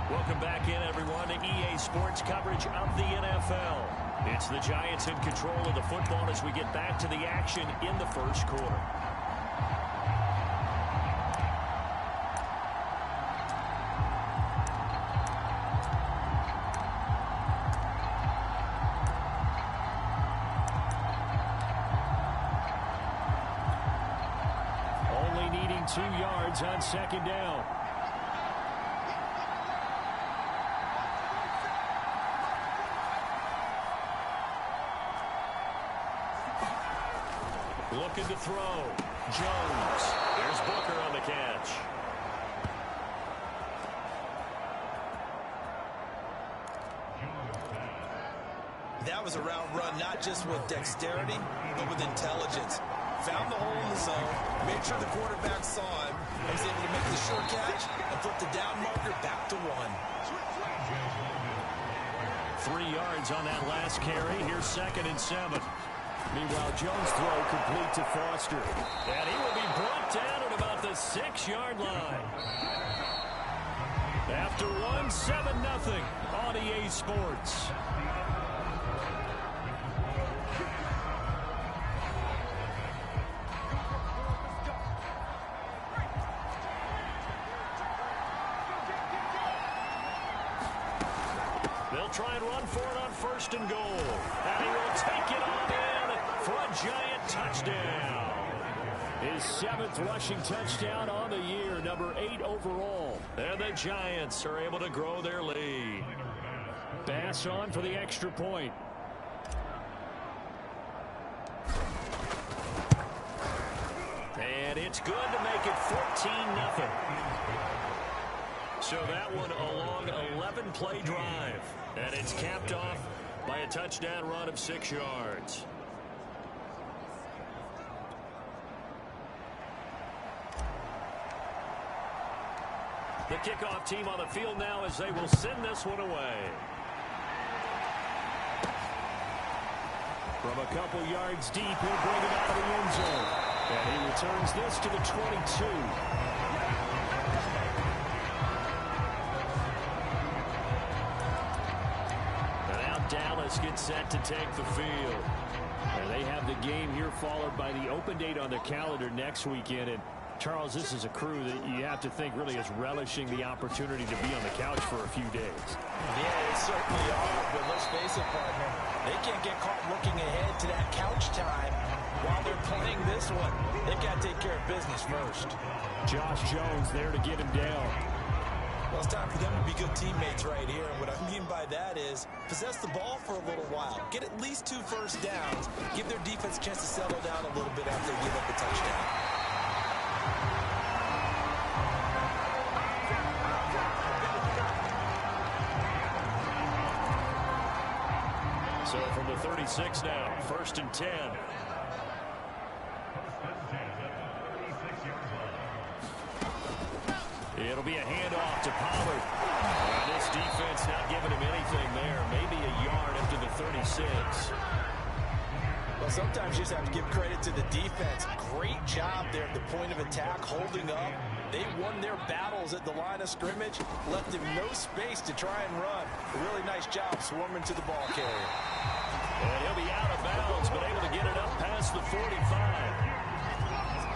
Welcome back in, everyone, to EA Sports coverage of the NFL. It's the Giants in control of the football as we get back to the action in the first quarter. Only needing 2 yards on second down. Looking to throw. Jones. There's Booker on the catch. That was a route run, not just with dexterity, but with intelligence. Found the hole in the zone, made sure the quarterback saw him, and was able to make the sure catch and flip the down marker back to 1. 3 yards on that last carry. Here's 2nd and 7. Meanwhile, Jones' throw complete to Foster. And he will be brought down at about the 6-yard line. After 1, 7-0 on EA Sports. They'll try and run for it on 1st and goal. And he will take it on in for a Giant touchdown. His 7th rushing touchdown on the year, number 8 overall. And the Giants are able to grow their lead. Bass on for the extra point. And it's good to make it 14-0. So that one a long 11-play drive. And it's capped off by a touchdown run of 6 yards. The kickoff team on the field now as they will send this one away. From a couple yards deep, he'll bring it out of the end zone. And he returns this to the 22. Dallas gets set to take the field. And they have the game here followed by the open date on the calendar next weekend. And Charles, this is a crew that you have to think really is relishing the opportunity to be on the couch for a few days. Yeah, they certainly are. But let's face it, partner, They can't get caught looking ahead to that couch time while they're playing this one. They've got to take care of business first. Josh Jones there to get him down. Well, it's time for them to be good teammates right here. And what I mean by that is possess the ball for a little while. Get at least 2 first downs. Give their defense a chance to settle down a little bit after they give up a touchdown. So from the 36 now, 1st and 10. It'll be a handoff to Pollard. This defense not giving him anything there. Maybe a yard up to the 36. Well, sometimes you just have to give credit to the defense. Great job there at the point of attack, holding up. They won their battles at the line of scrimmage, left him no space to try and run. A really nice job swarming to the ball carrier. And he'll be out of bounds, but able to get it up past the 45.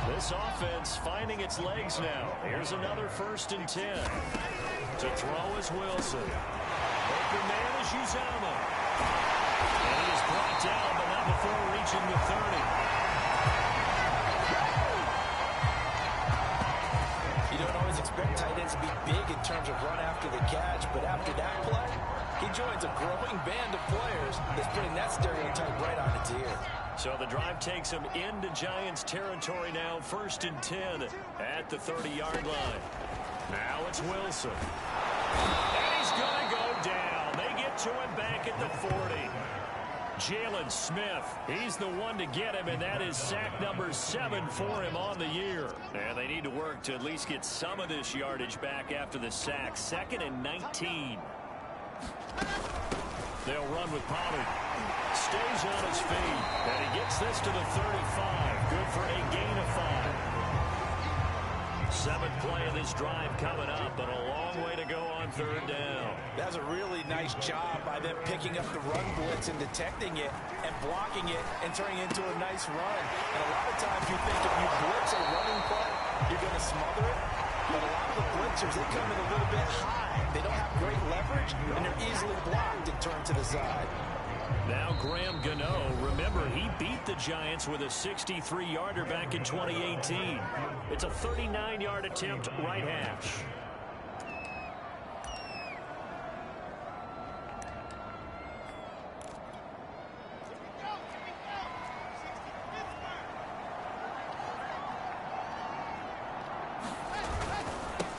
This offense finding its legs now. Here's another 1st and 10. To throw is Wilson. Open man is Uzama. And he is brought down, but not before reaching the 30. You don't always expect tight ends to be big in terms of run after the catch, but after that play, he joins a growing band of players that's putting that stereotype right on its ear. So the drive takes him into Giants territory now, 1st and 10 at the 30-yard line. Now it's Wilson. And he's going to go down. They get to him back at the 40. Jalen Smith, he's the one to get him, and that is sack number 7 for him on the year. And they need to work to at least get some of this yardage back after the sack. 2nd and 19. They'll run with Pollard. Stays on his feet, and he gets this to the 35. Good for a gain of 5. 7th play of this drive coming up, but a long way to go on 3rd down. That's a really nice job by them picking up the run blitz and detecting it and blocking it and turning it into a nice run. And a lot of times you think if you blitz a running play, you're going to smother it. But a lot of the blitzers, they come in a little bit high. They don't have great leverage, and they're easily blocked and turned to the side. Now Graham Gano, remember, he beat the Giants with a 63-yarder back in 2018. It's a 39-yard attempt, right hash.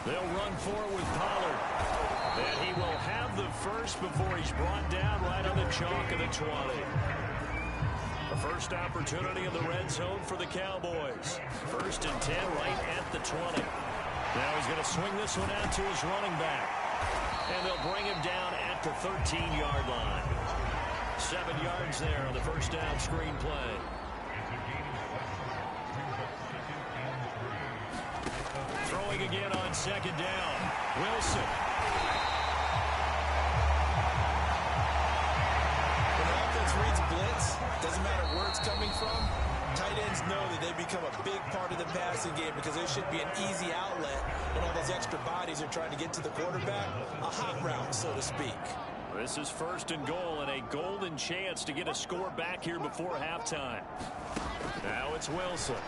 They'll run forward with Pollard. And he will have the first before he's brought down right on the chalk of the 20. The first opportunity in the red zone for the Cowboys. 1st and 10 right at the 20. Now he's going to swing this one out to his running back. And they'll bring him down at the 13-yard line. 7 yards there on the first down screen play. Throwing again on 2nd down. Wilson. When the offense reads blitz, doesn't matter where it's coming from, tight ends know that they become a big part of the passing game because there should be an easy outlet when all those extra bodies are trying to get to the quarterback. A hot route, so to speak. This is 1st and goal and a golden chance to get a score back here before halftime. Now it's Wilson.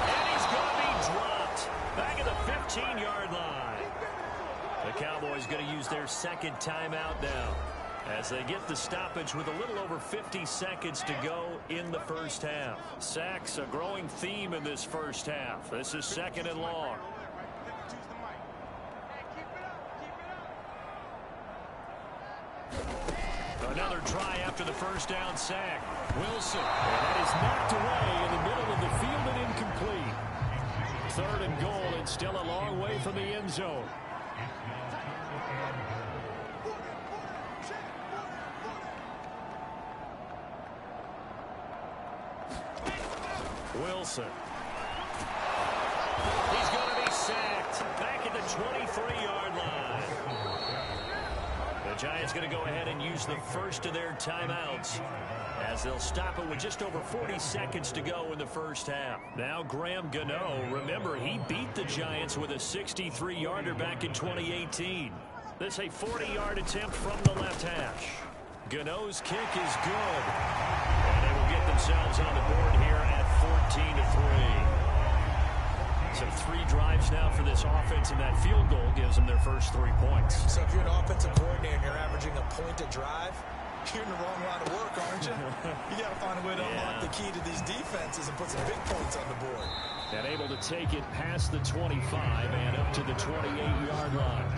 And he's going to be dropped back at the 15-yard line. The Cowboys going to use their 2nd timeout now as they get the stoppage with a little over 50 seconds to go in the first half. Sacks, a growing theme in this first half. This is 2nd and long. Another try after the first down sack. Wilson. And that is knocked away in the middle of the field and incomplete. 3rd and goal and still a long way from the end zone. Wilson. He's going to be sacked back at the 23-yard line. The Giants going to go ahead and use the first of their timeouts as they'll stop it with just over 40 seconds to go in the first half. Now Graham Gano, remember, he beat the Giants with a 63-yarder back in 2018. This a 40-yard attempt from the left hash. Gano's kick is good. And they will get themselves on the board here at 14-3. So 3 drives now for this offense, and that field goal gives them their first 3 points. So if you're an offensive coordinator and you're averaging a point a drive, you're in the wrong line of work, aren't you? You got to find a way to unlock the key to these defenses and put some big points on the board. And able to take it past the 25 and up to the 28-yard line.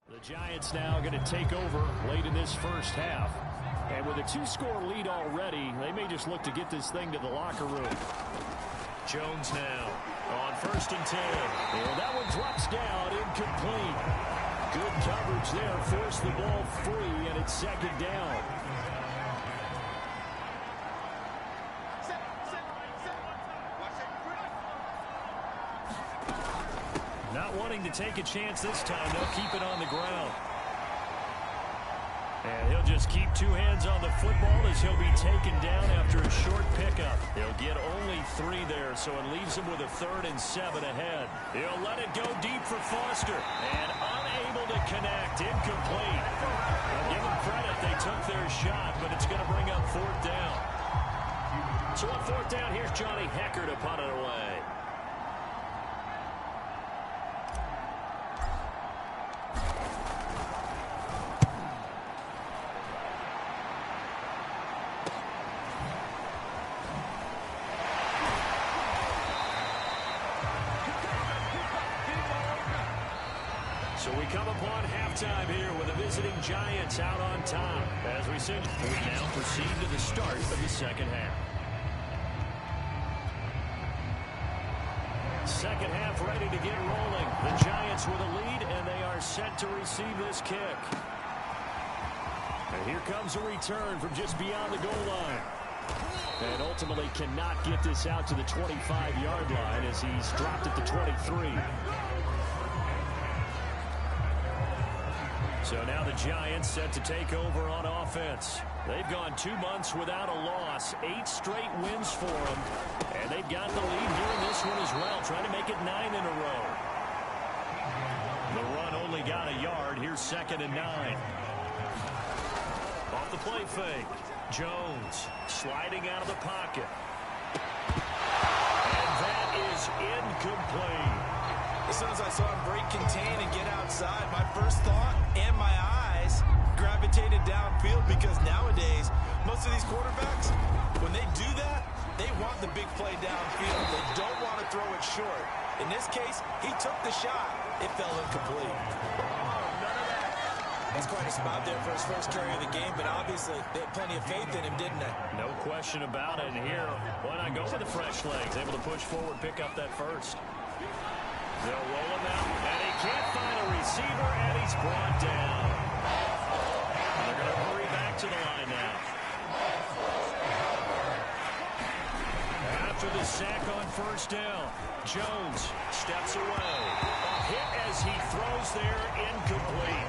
The Giants now going to take over late in this first half. And with a 2-score lead already, they may just look to get this thing to the locker room. Jones now on 1st and 10. Well, that one drops down, incomplete. Good coverage there, forced the ball free, and it's 2nd down. Not wanting to take a chance this time, they'll keep it on the ground. And he'll just keep 2 hands on the football as he'll be taken down after a short pickup. He'll get only 3 there, so it leaves him with a 3rd and 7 ahead. He'll let it go deep for Foster. And unable to connect, incomplete. I'll give them credit, they took their shot, but it's going to bring up 4th down. So on 4th down, here's Johnny Hecker to punt it away. So we come upon halftime here with the visiting Giants out on top. As we said, we now proceed to the start of the second half. Second half ready to get rolling. The Giants with a lead, and they are set to receive this kick. And here comes a return from just beyond the goal line. And ultimately cannot get this out to the 25-yard line as he's dropped at the 23. So now the Giants set to take over on offense. They've gone 2 months without a loss, 8 straight wins for them. And they've got the lead here in this one as well, trying to make it 9 in a row. The run only got a yard. Here's 2nd and 9. Off the play fake. Jones sliding out of the pocket. And that is incomplete. As soon as I saw him break contain and get outside, my first thought and my eyes gravitated downfield, because nowadays, most of these quarterbacks, when they do that, they want the big play downfield. They don't want to throw it short. In this case, he took the shot. It fell incomplete. That's quite a spot there for his first carry of the game, but obviously they had plenty of faith in him, didn't they? No question about it. And here, why not go with the fresh legs? Able to push forward, pick up that first. They'll roll him out, and he can't find a receiver, and he's brought down. And they're going to hurry back to the line now. After the sack on 1st down, Jones steps away. A hit as he throws there, incomplete.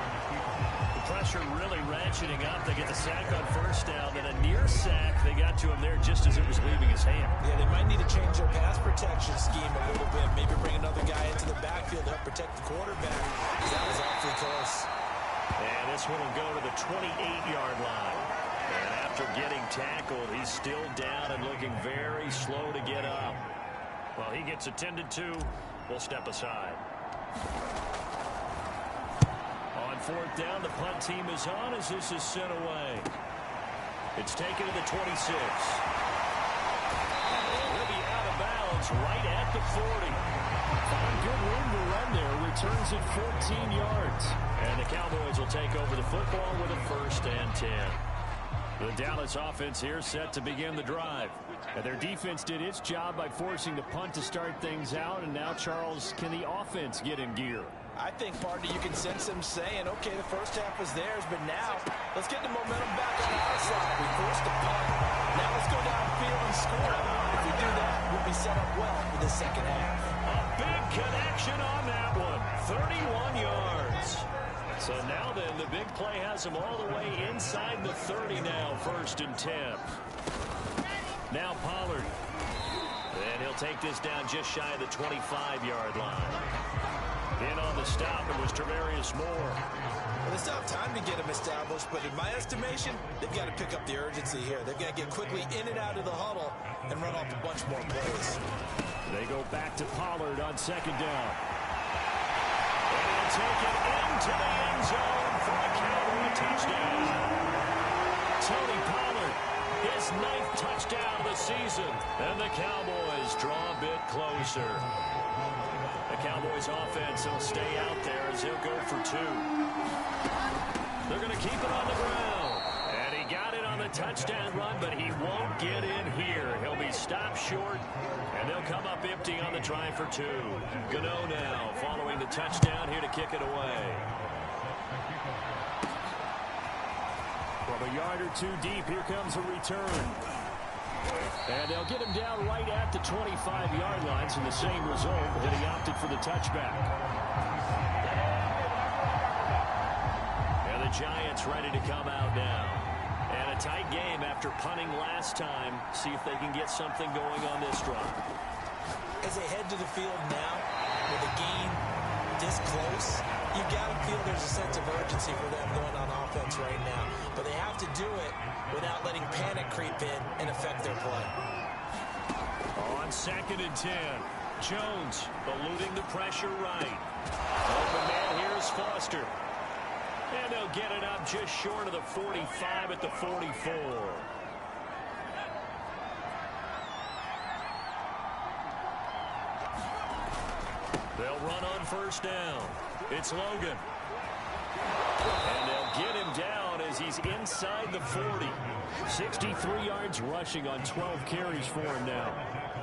The pressure really ratcheting up. They get the sack on 1st down, then a near sack. They got to him there just as it was leaving his hand. Yeah, they might need to change their pass protection scheme a little bit. Maybe bring another guy into the backfield to help protect the quarterback, because that was awfully close. And this one will go to the 28-yard line. And after getting tackled, he's still down and looking very slow to get up. Well, he gets attended to. We'll step aside. On 4th down, the punt team is on as this is sent away. It's taken to the 26. He'll be out of bounds right at the 40. Found good room to run there. Returns at 14 yards. And the Cowboys will take over the football with a 1st and 10. The Dallas offense here set to begin the drive. And their defense did its job by forcing the punt to start things out. And now, Charles, can the offense get in gear? I think, partner, you can sense them saying, okay, the first half was theirs, but now let's get the momentum back on our side. We forced the punt. Now let's go downfield and score. If we do that, we'll be set up well for the second half. A big connection on that one. 31 yards. So now then, the big play has him all the way inside the 30 now, 1st and 10. Now Pollard. And he'll take this down just shy of the 25-yard line. In on the stop, it was Travarius Moore. Well, they still have time to get him established, but in my estimation, they've got to pick up the urgency here. They've got to get quickly in and out of the huddle and run off a bunch more plays. They go back to Pollard on 2nd down. And he'll take it into the end zone for a Cowboy touchdown. Tony Pollard, his 9th touchdown of the season. And the Cowboys draw a bit closer. The Cowboys offense will stay out there as he'll go for 2. They're going to keep it on the ground. And he got it on the touchdown run, but he won't get in here. He'll be stopped short, and they'll come up empty on the try for 2. Gano now following the touchdown here to kick it away. From a yard or 2 deep, here comes a return. And they'll get him down right at the 25-yard line, so the same result that he opted for the touchback. And the Giants ready to come out now. And a tight game after punting last time. See if they can get something going on this drive. As they head to the field now, with a game this close, you've got to feel there's a sense of urgency for them going on offense right now. But they have to do it without letting panic creep in and affect their play. On 2nd and 10, Jones eluding the pressure right. Open man here is Foster. And they'll get it up just short of the 45 at the 44. They'll run on 1st down. It's Logan. And they'll get him down as he's inside the 40. 63 yards rushing on 12 carries for him now.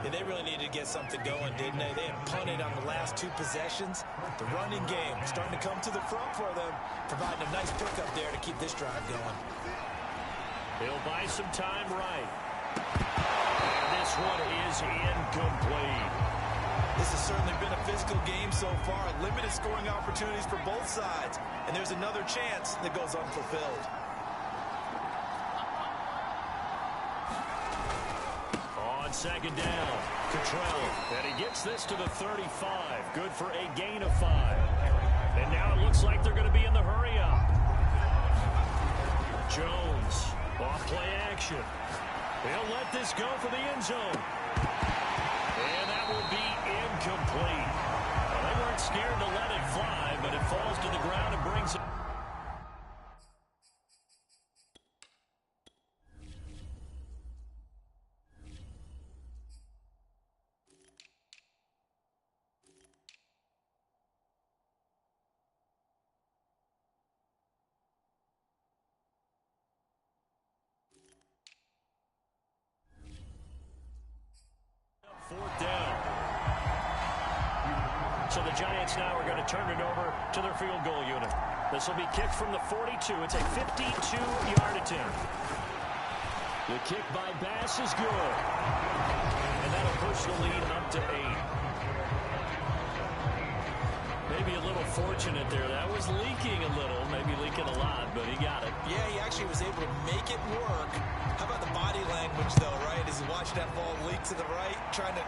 Yeah, they really needed to get something going, didn't they? They had punted on the last 2 possessions. The running game starting to come to the front for them, providing a nice pickup there to keep this drive going. He'll buy some time right. And this one is incomplete. This has certainly been a physical game so far. Limited scoring opportunities for both sides. And there's another chance that goes unfulfilled. On 2nd down, Cottrell. And he gets this to the 35. Good for a gain of 5. And now it looks like they're going to be in the hurry up. Jones, off play action. He'll let this go for the end zone. And that will be incomplete. Well, they weren't scared to let it fly, but it falls to the ground and brings it. Fourth down. So the Giants now are going to turn it over to their field goal unit. This will be kicked from the 42. It's a 52-yard attempt. The kick by Bass is good. And that'll push the lead up to 8. Maybe a little fortunate there. That was leaking a little, maybe leaking a lot, but he got it. Yeah, he actually was able to make it work. How about the body language, though, right? As he watched that ball leak to the right, trying to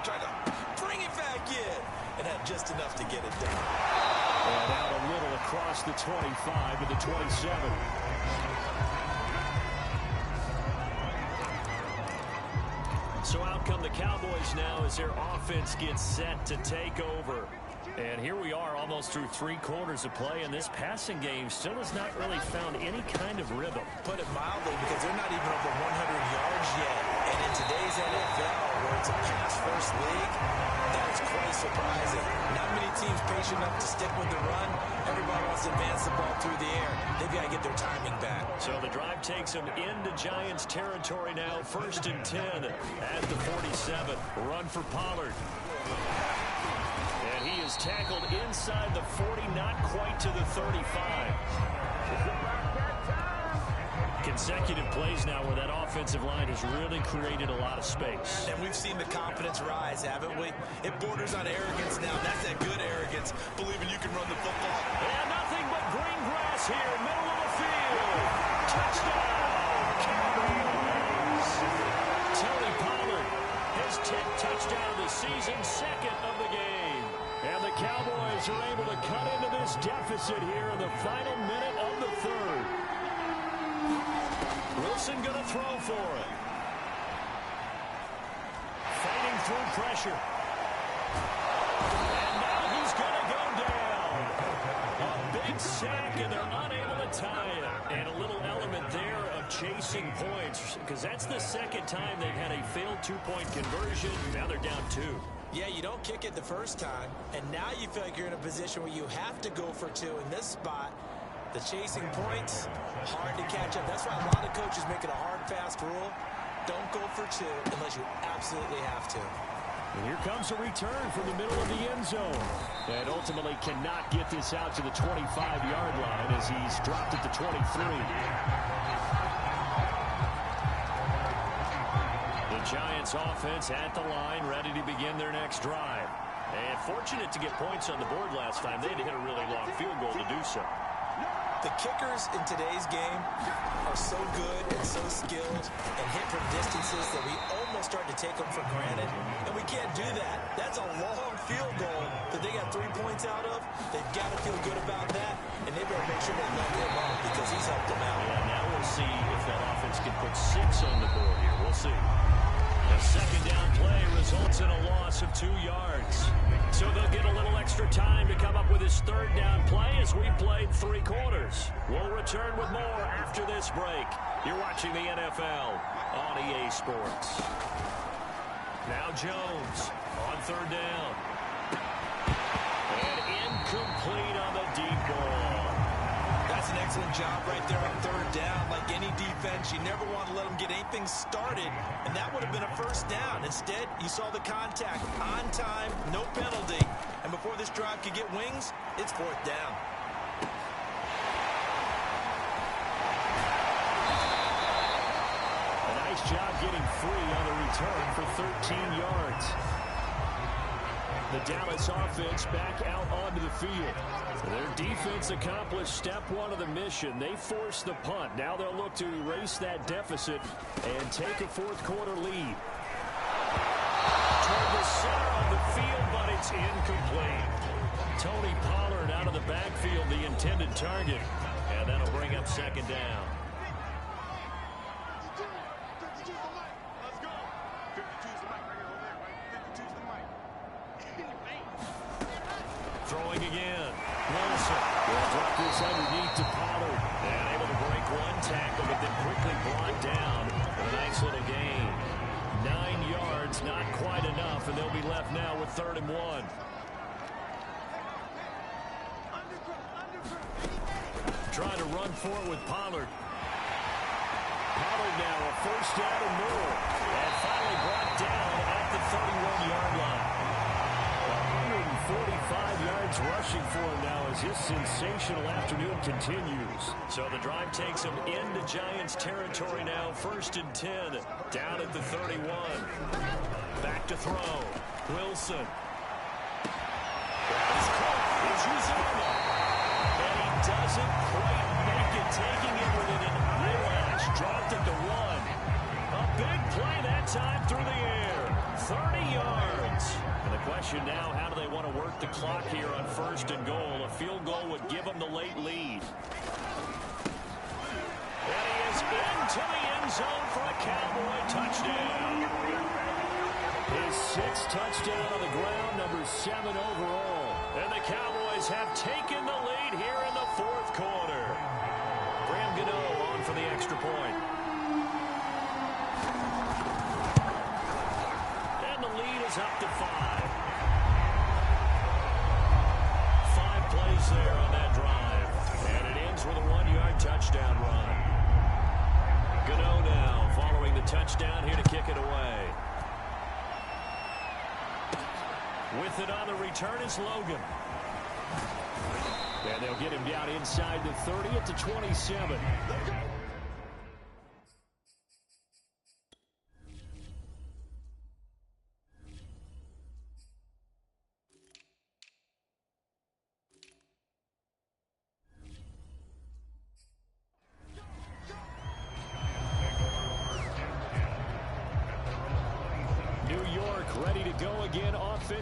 bring it back in, and had just enough to get it done. And out a little across the 25 to the 27. So out come the Cowboys now as their offense gets set to take over. And here we are almost through 3 quarters of play, and this passing game still has not really found any kind of rhythm. Put it mildly, because they're not even over 100 yards yet. And in today's NFL, where it's a pass-first league, that is quite surprising. Not many teams patient enough to stick with the run. Everybody wants to advance the ball through the air. They've got to get their timing back. So the drive takes them into Giants territory now. 1st and 10 at the 47. Run for Pollard. And he is tackled inside the 40, not quite to the 35. Consecutive plays now where that offensive line has really created a lot of space. And we've seen the confidence rise, haven't we? It borders on arrogance now. That's that good arrogance, believing you can run the football. And nothing but green grass here, middle of the field. Touchdown, Cowboys. Tony Pollard, his 10th touchdown of the season, second of the game. And the Cowboys are able to cut into this deficit here in the final minute of the third. Wilson going to throw for it. Fighting through pressure. And now he's going to go down. A big sack, and they're unable to tie it. And a little element there of chasing points, because that's the second time they've had a failed two-point conversion. Now they're down 2. Yeah, you don't kick it the first time, and now you feel like you're in a position where you have to go for 2 in this spot. The chasing points, hard to catch up. That's why a lot of coaches make it a hard, fast rule. Don't go for 2 unless you absolutely have to. And here comes a return from the middle of the end zone. And ultimately cannot get this out to the 25-yard line as he's dropped it to 23. The Giants offense at the line, ready to begin their next drive. And fortunate to get points on the board last time. They had to hit a really long field goal to do so. The kickers in today's game are so good and so skilled and hit from distances that we almost start to take them for granted. And we can't do that. That's a long field goal that they got 3 points out of. They've got to feel good about that, and they better make sure they let him up because he's helped them out. Yeah, now we'll see if that offense can put 6 on the board here. We'll see. A second down play results in a loss of 2 yards. So they'll get a little extra time to come up with his third down play as we played 3 quarters. We'll return with more after this break. You're watching the NFL on EA Sports. Now Jones on third down. And incomplete on the deep ball. That's an excellent job right there on third down. Like any defense, you never want to let them get anything started, and that would have been a first down. Instead, you saw the contact on time, no penalty, and before this drive could get wings, it's fourth down. A nice job getting free on the return for 13 yards. The Dallas offense back out onto the field. Their defense accomplished step 1 of the mission. They forced the punt. Now they'll look to erase that deficit and take a fourth quarter lead. Toward the center of the field, but it's incomplete. Tony Pollard out of the backfield, the intended target. And that'll bring up second down. Throwing again. Wilson will drop this underneath to Pollard. And able to break 1 tackle, but then quickly brought down. A nice little gain. 9 yards, not quite enough, and they'll be left now with 3rd and 1. Trying to run for it with Pollard. Pollard now a first down and more. And finally brought down at the 31-yard line. 145 yards rushing for him now as his sensational afternoon continues. So the drive takes him into Giants territory now. 1st and 10 down at the 31. Back to throw. Wilson. He's using it. And he doesn't quite make it. Taking it within an eyelash. Dropped at the 1. A big play that time through the air. 30 yards. And the question now, how do they want to work the clock here on 1st and goal? A field goal would give them the late lead. And he is into the end zone for a Cowboy touchdown. His 6th touchdown on the ground, number 7 overall. And the Cowboys have taken the lead here in the 4th quarter. Graham Gano on for the extra point. And the lead is up to 5. 5 plays there on that drive. And it ends with a 1-yard touchdown run. Gano now following the touchdown here to kick it away. With it on the return is Logan. And they'll get him down inside the 30 at the 27.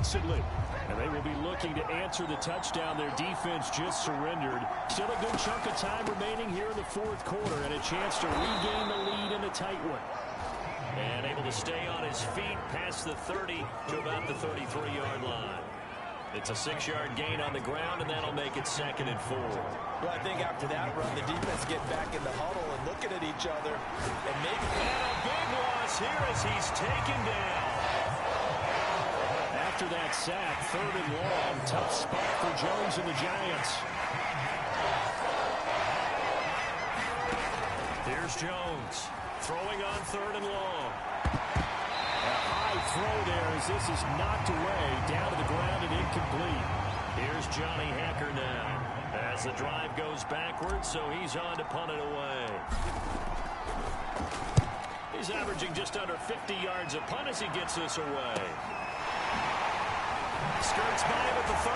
instantly. And they will be looking to answer the touchdown their defense just surrendered. Still a good chunk of time remaining here in the fourth quarter and a chance to regain the lead in a tight one. And able to stay on his feet past the 30 to about the 33-yard line. It's a 6-yard gain on the ground, and that'll make it 2nd and 4. Well, I think after that run, the defense get back in the huddle and looking at each other. And maybe a big loss here as he's taken down. After that sack, 3rd and long, tough spot for Jones and the Giants. Here's Jones throwing on 3rd and long. A high throw there as this is knocked away, down to the ground and incomplete. Here's Johnny Hacker now as the drive goes backwards, so he's on to punt it away. He's averaging just under 50 yards a punt as he gets this away. Skirts by him at the 35.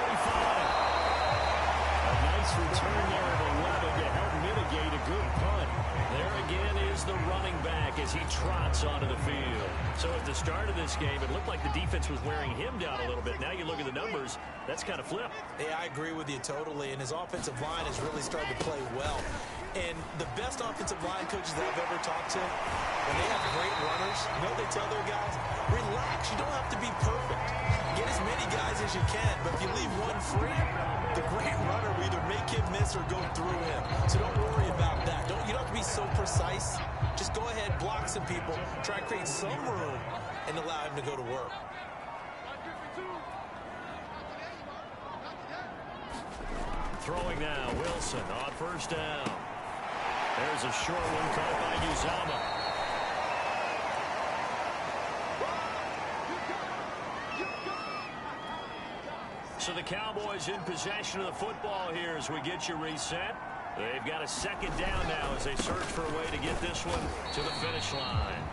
A nice return there at 11 to help mitigate a good punt. There again is the running back as he trots onto the field. So at the start of this game, it looked like the defense was wearing him down a little bit. Now you look at the numbers, that's kind of flipped. Yeah, I agree with you totally, and his offensive line has really started to play well. And the best offensive line coaches that I've ever talked to, when they have great runners, you know what they tell their guys? Relax, you don't have to be perfect. Get as many guys as you can, but if you leave one free, the great runner will either make him miss or go through him. So don't worry about that. You don't have to be so precise. Just go ahead, block some people, try and create some room, and allow him to go to work. Throwing now, Wilson on 1st down. There's a short one caught by Uzama. So the Cowboys in possession of the football here as we get you reset. They've got a 2nd down now as they search for a way to get this one to the finish line.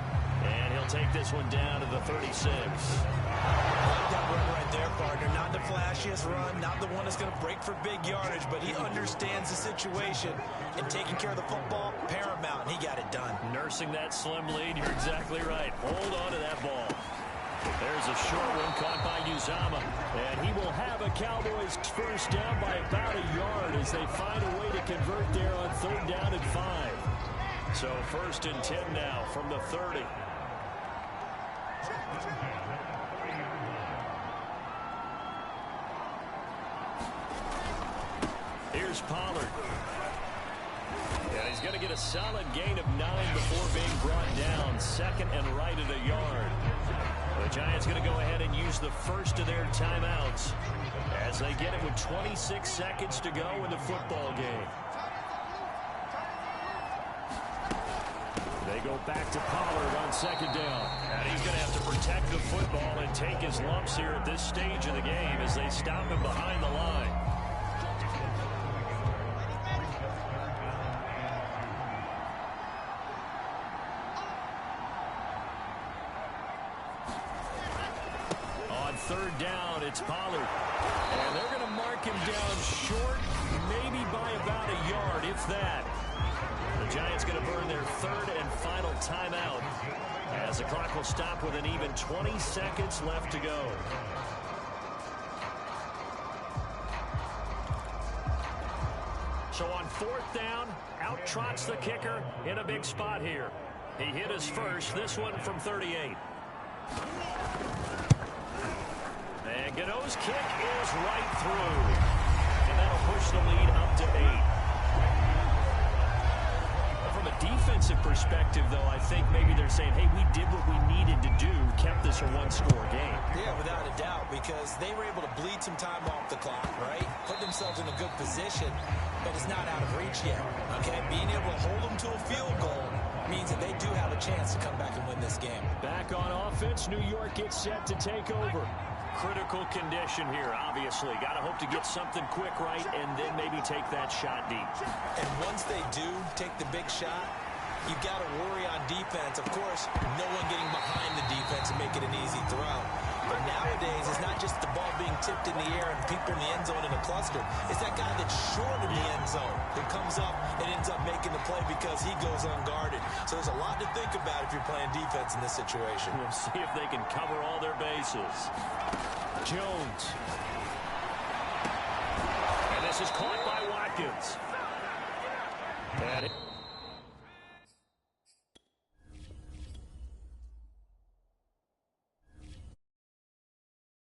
And he'll take this one down to the 36. That run right there, partner. Not the flashiest run, not the one that's going to break for big yardage, but he understands the situation, and taking care of the football, paramount, and he got it done. Nursing that slim lead, you're exactly right. Hold on to that ball. There's a short one caught by Uzama, and he will have a Cowboys 1st down by about a yard as they find a way to convert there on 3rd down and 5. So 1st and 10 now from the 30. Here's Pollard. And he's going to get a solid gain of 9 before being brought down. 2nd and right at a yard. The Giants going to go ahead and use the first of their timeouts as they get it with 26 seconds to go in the football game. They go back to Pollard on 2nd down. And he's going to have to protect the football and take his lumps here at this stage of the game as they stop him behind the line. On 3rd down, it's Pollard. And they're going to mark him down short, maybe by about a yard, if that. The Giants going to burn their 3rd and final timeout as the clock will stop with an even 20 seconds left to go. So on 4th down, out trots the kicker in a big spot here. He hit his first, this one from 38. And Gano's kick is right through. And that'll push the lead up to 8. From a defensive perspective, though, I think maybe they're saying, hey, we did what we needed to do, kept this a one-score game. Yeah, without a doubt, because they were able to bleed some time off the clock, right? Put themselves in a good position, but it's not out of reach yet, okay? Being able to hold them to a field goal means that they do have a chance to come back and win this game. Back on offense, New York gets set to take over. Critical condition here, obviously. Got to hope to get something quick right and then maybe take that shot deep. And once they do take the big shot, you've got to worry on defense. Of course, no one getting behind the defense and make it an easy throw. But nowadays, it's not just the ball being tipped in the air and people in the end zone in a cluster. It's that guy that's short of the end zone who comes up and ends up making the play because he goes unguarded. So there's a lot to think about if you're playing defense in this situation. We'll see if they can cover all their bases. Jones. And this is caught by Watkins. And